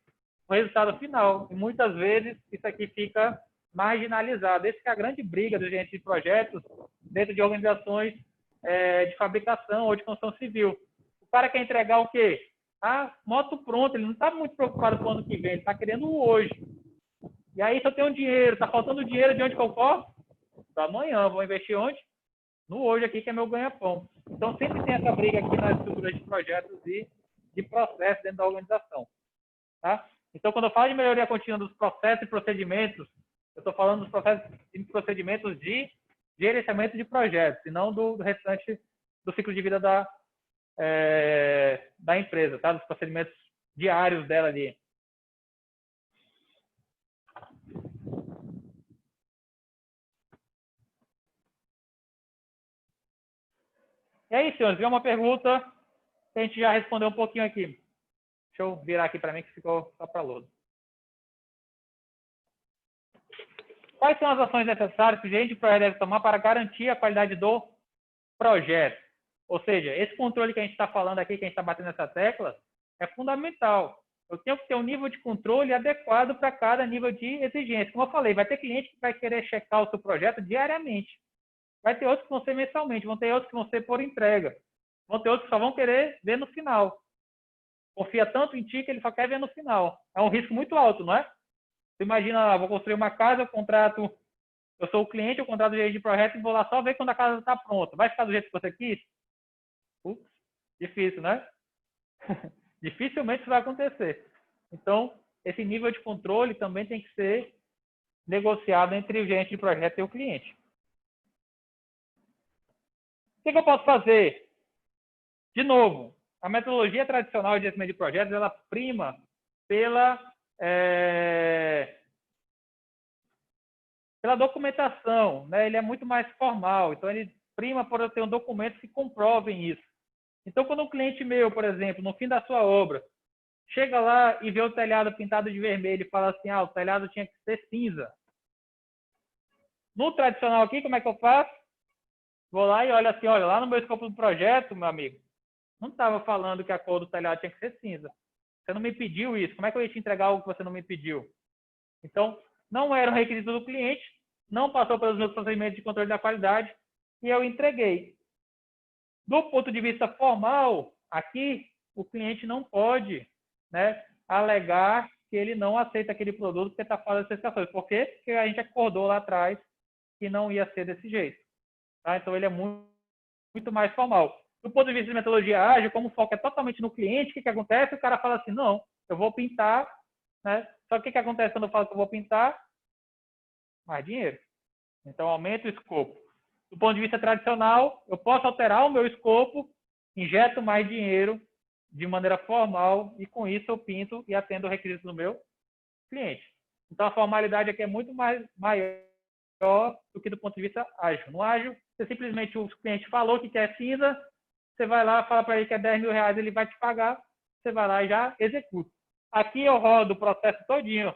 O resultado final. E muitas vezes, isso aqui fica marginalizado. Essa é a grande briga dos gerentes de projetos dentro de organizações de fabricação ou de construção civil. O cara quer entregar o quê? A moto pronta, ele não está muito preocupado com o ano que vem, ele está querendo o hoje. E aí, se eu tenho dinheiro, está faltando dinheiro, de onde que eu corro? Da amanhã, vou investir onde? No hoje aqui, que é meu ganha-pão. Então, sempre tem essa briga aqui nas estruturas de projetos e de processos dentro da organização. Tá? Então, quando eu falo de melhoria contínua dos processos e procedimentos, eu estou falando dos processos e procedimentos de gerenciamento de projetos, e não do restante do ciclo de vida da empresa, tá? Dos procedimentos diários dela ali. E aí, senhores, viu uma pergunta que a gente já respondeu um pouquinho aqui. Deixa eu virar aqui para mim que ficou só para Lodo. Quais são as ações necessárias que o gerente de projeto deve tomar para garantir a qualidade do projeto? Ou seja, esse controle que a gente está falando aqui, que a gente está batendo nessa tecla, é fundamental. Eu tenho que ter um nível de controle adequado para cada nível de exigência. Como eu falei, vai ter cliente que vai querer checar o seu projeto diariamente. Vai ter outros que vão ser mensalmente, vão ter outros que vão ser por entrega. Vão ter outros que só vão querer ver no final. Confia tanto em ti que ele só quer ver no final. É um risco muito alto, não é? Você imagina, vou construir uma casa, eu sou o cliente, eu contrato o gerente de projeto e vou lá só ver quando a casa está pronta. Vai ficar do jeito que você quis? Ups, difícil, né? Dificilmente isso vai acontecer. Então, esse nível de controle também tem que ser negociado entre o gerente de projeto e o cliente. O que eu posso fazer? De novo, a metodologia tradicional de gerenciamento de projetos, ela prima pela documentação, né? Ele é muito mais formal, então ele prima por eu ter um documento que comprovem isso. Então, quando um cliente meu, por exemplo, no fim da sua obra, chega lá e vê o telhado pintado de vermelho e fala assim, o telhado tinha que ser cinza. No tradicional aqui, como é que eu faço? Vou lá e olho assim, olha, lá no meu escopo do projeto, meu amigo, não estava falando que a cor do telhado tinha que ser cinza. Você não me pediu isso. Como é que eu ia te entregar algo que você não me pediu? Então, não era um requisito do cliente, não passou pelos meus procedimentos de controle da qualidade e eu entreguei. Do ponto de vista formal, aqui, o cliente não pode, né, alegar que ele não aceita aquele produto porque está fora das especificações. Por quê? Porque a gente acordou lá atrás que não ia ser desse jeito. Tá? Então, ele é muito mais formal. Do ponto de vista de metodologia ágil, como o foco é totalmente no cliente, o que acontece? O cara fala assim, não, eu vou pintar, né? Só que o que acontece quando eu falo que eu vou pintar? Mais dinheiro. Então, aumenta o escopo. Do ponto de vista tradicional, eu posso alterar o meu escopo, injeto mais dinheiro de maneira formal e, com isso, eu pinto e atendo o requisito do meu cliente. Então, a formalidade aqui é muito maior do que do ponto de vista ágil. No ágil, você simplesmente, o cliente falou que quer cinza, você vai lá, fala para ele que é 10 mil reais, ele vai te pagar, você vai lá e já executa. Aqui eu rodo o processo todinho.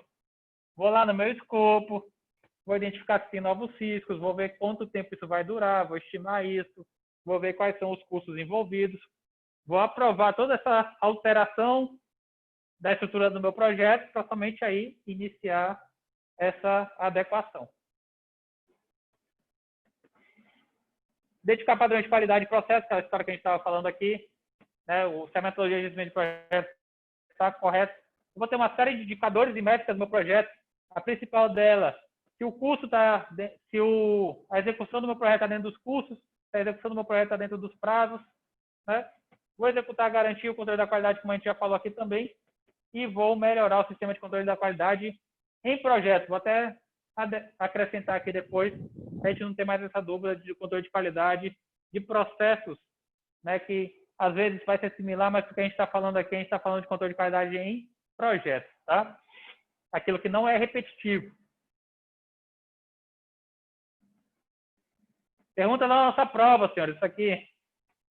Vou lá no meu escopo, vou identificar se tem novos riscos, vou ver quanto tempo isso vai durar, vou estimar isso, vou ver quais são os custos envolvidos, vou aprovar toda essa alteração da estrutura do meu projeto para somente aí iniciar essa adequação. Identificar padrões de qualidade de processo, aquela história que a gente estava falando aqui, né? Se a metodologia de gerenciamento de projeto está correta. Eu vou ter uma série de indicadores e métricas no meu projeto. A principal dela, se o custo está, a execução do meu projeto está dentro dos custos, se a execução do meu projeto está dentro dos prazos, né? Vou executar a garantia e o controle da qualidade, como a gente já falou aqui também, e vou melhorar o sistema de controle da qualidade em projeto. Vou até acrescentar aqui depois, a gente não ter mais essa dúvida de controle de qualidade, de processos, né, que às vezes vai ser similar, mas o que a gente está falando aqui, a gente está falando de controle de qualidade em projetos, tá? Aquilo que não é repetitivo. Pergunta da nossa prova, senhores. Isso aqui,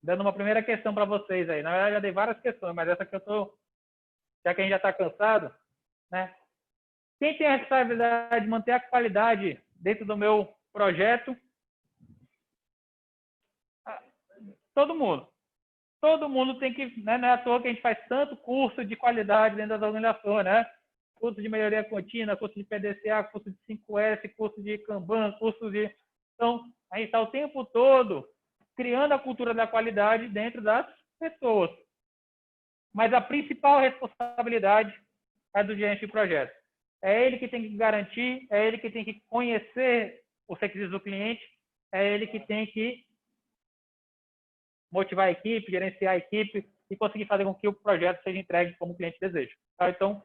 dando uma primeira questão para vocês aí. Na verdade, já dei várias questões, mas essa aqui eu tô, já que a gente já está cansado, né? Quem tem a responsabilidade de manter a qualidade dentro do meu projeto? Todo mundo. Todo mundo tem que, né? Não é à toa que a gente faz tanto curso de qualidade dentro das organizações, né? Curso de melhoria contínua, curso de PDCA, curso de 5S, curso de Kanban, curso de... Então, a gente está o tempo todo criando a cultura da qualidade dentro das pessoas. Mas a principal responsabilidade é do gerente de projeto. É ele que tem que garantir, é ele que tem que conhecer os requisitos do cliente, é ele que tem que motivar a equipe, gerenciar a equipe e conseguir fazer com que o projeto seja entregue como o cliente deseja. Tá? Então,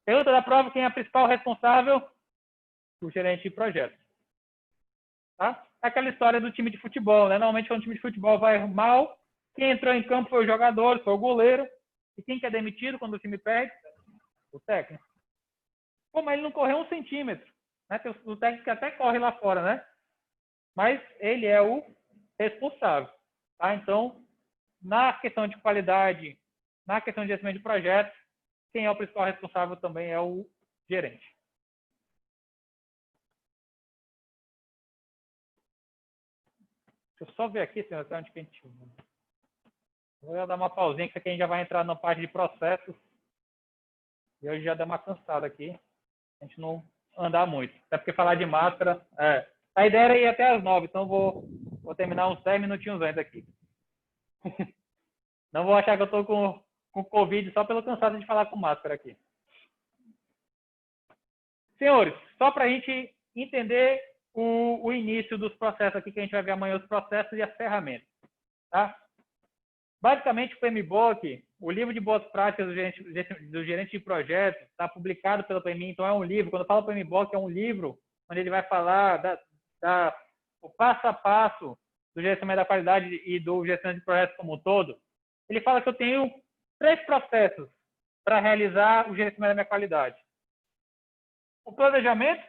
pergunta da prova, quem é a principal responsável? O gerente de projeto. Tá? Aquela história do time de futebol, né? Normalmente, quando o time de futebol vai mal, quem entrou em campo foi o jogador, foi o goleiro. E quem que é demitido quando o time perde? O técnico. Pô, mas ele não correu 1 centímetro. Né? O técnico até corre lá fora, né? Mas ele é o responsável. Tá? Então, na questão de qualidade, na questão de gerenciamento de projetos, quem é o principal responsável também é o gerente. Deixa eu só ver aqui, senhor, onde que a gente... Vou dar uma pausinha, que aqui a gente já vai entrar na parte de processos. E hoje já deu uma cansada aqui. A gente não andar muito. Até porque falar de máscara... A ideia era ir até às 9, então vou terminar uns 10 minutinhos antes aqui. Não vou achar que eu estou com Covid só pelo cansado de falar com máscara aqui. Senhores, só para a gente entender o início dos processos aqui, que a gente vai ver amanhã os processos e as ferramentas. Tá? Basicamente, o PMBOK, o livro de boas práticas do gerente de projetos, está publicado pela PMI, então é um livro. Quando eu falo PMBOK, é um livro onde ele vai falar o passo a passo do gerenciamento da qualidade e do gerenciamento de projetos como um todo. Ele fala que eu tenho 3 processos para realizar o gerenciamento da minha qualidade. O planejamento,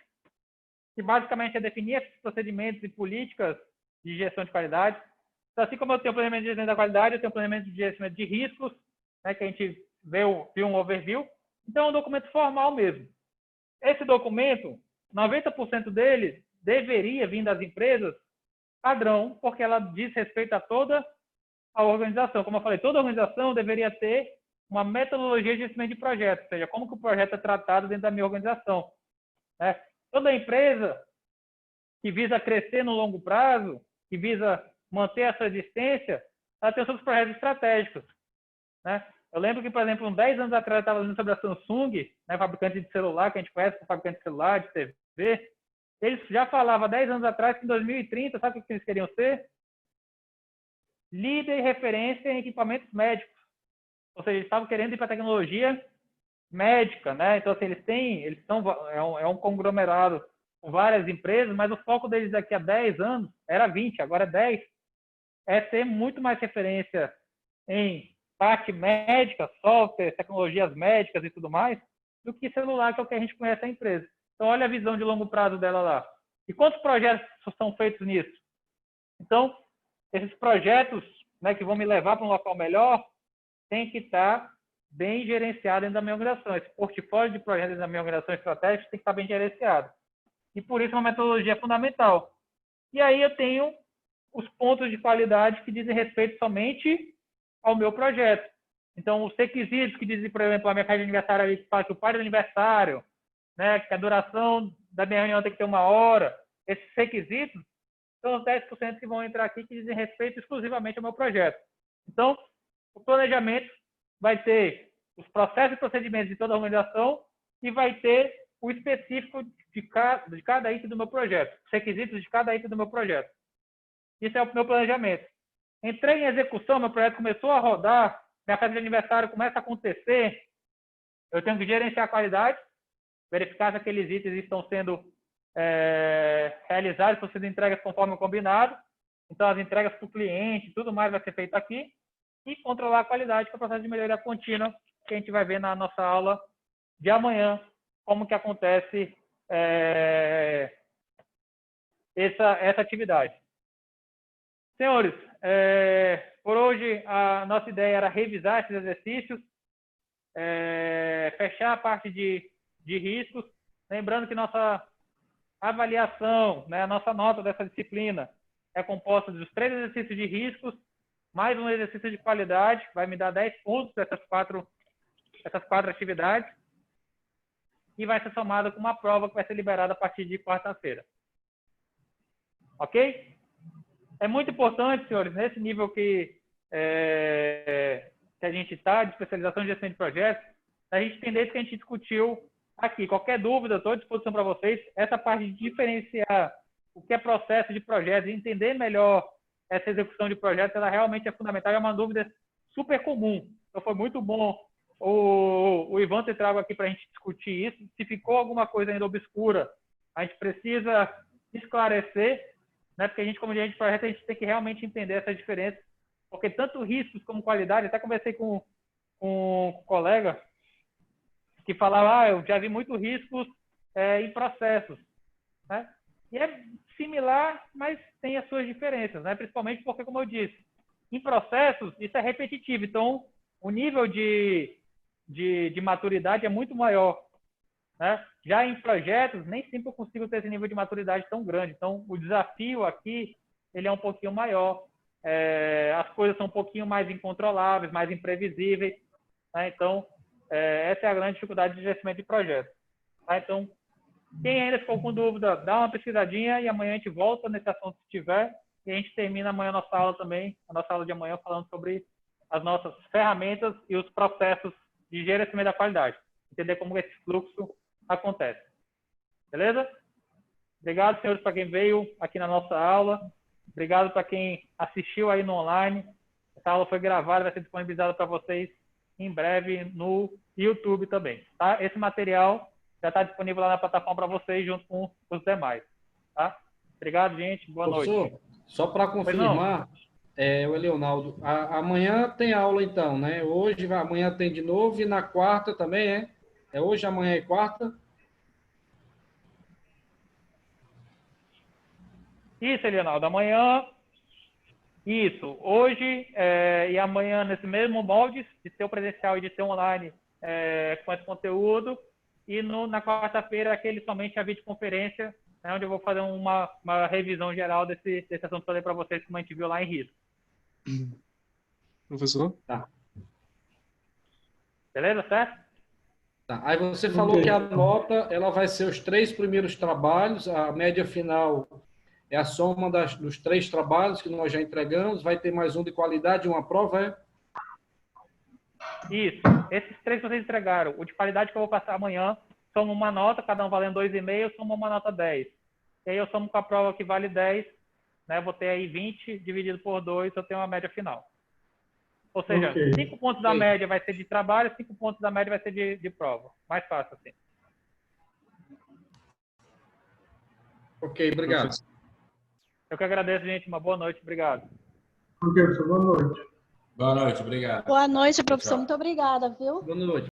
que basicamente é definir esses procedimentos e políticas de gestão de qualidade. Então, assim como eu tenho o planejamento de gerenciamento da qualidade, eu tenho o planejamento de gerenciamento de riscos, né, que a gente viu um overview. Então, é um documento formal mesmo. Esse documento, 90% dele deveria vir das empresas padrão, porque ela diz respeito a toda a organização. Como eu falei, toda organização deveria ter uma metodologia de gerenciamento de projetos, ou seja, como que o projeto é tratado dentro da minha organização. Né? Toda empresa que visa crescer no longo prazo, que visa manter essa existência, ela tem os seus projetos estratégicos. Né? Eu lembro que, por exemplo, uns 10 anos atrás, eu estava lendo sobre a Samsung, né, fabricante de celular, que a gente conhece, fabricante de celular, de TV. Eles já falavam 10 anos atrás que em 2030, sabe o que eles queriam ser? Líder e referência em equipamentos médicos. Ou seja, eles estavam querendo ir para a tecnologia médica, né? Então, assim, é um conglomerado com várias empresas, mas o foco deles daqui a 10 anos era 20, agora é 10. É ter muito mais referência em parte médica, software, tecnologias médicas e tudo mais, do que celular, que é o que a gente conhece a empresa. Então, olha a visão de longo prazo dela lá. E quantos projetos são feitos nisso? Então, esses projetos, né, que vão me levar para um local melhor, tem que estar bem gerenciado dentro da minha organização. Esse portfólio de projetos dentro da minha organização estratégica tem que estar bem gerenciado. E por isso, uma metodologia é fundamental. E aí eu tenho os pontos de qualidade que dizem respeito somente ao meu projeto. Então, os requisitos que dizem, por exemplo, a minha festa de aniversário ali, que fala que o par de aniversário, né, que a duração da minha reunião tem que ter 1 hora, esses requisitos são os 10% que vão entrar aqui que dizem respeito exclusivamente ao meu projeto. Então, o planejamento vai ter os processos e procedimentos de toda a organização e vai ter o específico de cada item do meu projeto, os requisitos de cada item do meu projeto. Isso é o meu planejamento. Entrei em execução, meu projeto começou a rodar, minha festa de aniversário começa a acontecer, eu tenho que gerenciar a qualidade, verificar se aqueles itens estão sendo realizados, estão sendo entregues conforme o combinado. Então, as entregas para o cliente, tudo mais vai ser feito aqui. E controlar a qualidade, que é o processo de melhoria contínua, que a gente vai ver na nossa aula de amanhã, como que acontece essa atividade. Senhores, por hoje a nossa ideia era revisar esses exercícios, fechar a parte de riscos, lembrando que nossa avaliação, né, a nossa nota dessa disciplina é composta dos 3 exercícios de riscos, mais um exercício de qualidade, vai me dar 10 pontos dessas quatro atividades, e vai ser somada com uma prova que vai ser liberada a partir de quarta-feira. Ok? É muito importante, senhores, nesse nível que a gente está, de especialização em gestão de projetos, a gente entender isso que a gente discutiu aqui. Qualquer dúvida, estou à disposição para vocês. Essa parte de diferenciar o que é processo de projetos e entender melhor essa execução de projetos, ela realmente é fundamental. É uma dúvida super comum. Então, foi muito bom o Ivan ter trago aqui para a gente discutir isso. Se ficou alguma coisa ainda obscura, a gente precisa esclarecer, né? Porque a gente, como gerente de projeto, a gente tem que realmente entender essa diferença. Porque tanto riscos como qualidade, até conversei com um colega que falava, eu já vi muito riscos em processos, né? E é similar, mas tem as suas diferenças, né? Principalmente porque, como eu disse, em processos isso é repetitivo, então o nível de maturidade é muito maior, né? Já em projetos, nem sempre eu consigo ter esse nível de maturidade tão grande, então o desafio aqui ele é um pouquinho maior, as coisas são um pouquinho mais incontroláveis, mais imprevisíveis, né? Então, essa é a grande dificuldade de gerenciamento de projetos. Tá? Então, quem ainda ficou com dúvida, dá uma pesquisadinha e amanhã a gente volta nesse assunto se tiver. E a gente termina amanhã a nossa aula também, a nossa aula de amanhã, falando sobre as nossas ferramentas e os processos de gerenciamento da qualidade. Entender como esse fluxo acontece. Beleza? Obrigado, senhores, para quem veio aqui na nossa aula. Obrigado para quem assistiu aí no online. Essa aula foi gravada, vai ser disponibilizada para vocês em breve no YouTube também. Tá? Esse material já está disponível lá na plataforma para vocês, junto com os demais. Tá? Obrigado, gente. Boa noite. Só para confirmar, o Leonardo, amanhã tem aula então, né? Amanhã tem de novo e na quarta também, é? É hoje, amanhã e quarta? Isso, Leonardo. Amanhã, isso. Hoje e amanhã, nesse mesmo molde, de ser o presencial e de ser online com esse conteúdo. E na quarta-feira, aquele somente a videoconferência, né, onde eu vou fazer uma revisão geral desse assunto que eu falei para vocês, como a gente viu lá em risco. Professor? Tá. Beleza, certo? Tá. Aí você falou que a nota ela vai ser os 3 primeiros trabalhos, a média final é a soma dos 3 trabalhos que nós já entregamos, vai ter mais um de qualidade, uma prova, Isso. Esses 3 que vocês entregaram. O de qualidade que eu vou passar amanhã, soma uma nota, cada um valendo 2,5, soma uma nota 10. E aí eu somo com a prova que vale 10, né? Vou ter aí 20 dividido por 2, eu tenho uma média final. Ou seja, 5 pontos da média vai ser de trabalho, 5 pontos da média vai ser de prova. Mais fácil assim. Ok, obrigado. Eu que agradeço, gente. Uma boa noite. Obrigado. Ok, professor, boa noite. Boa noite, obrigado. Boa noite, professor. Tchau. Muito obrigada, viu? Boa noite.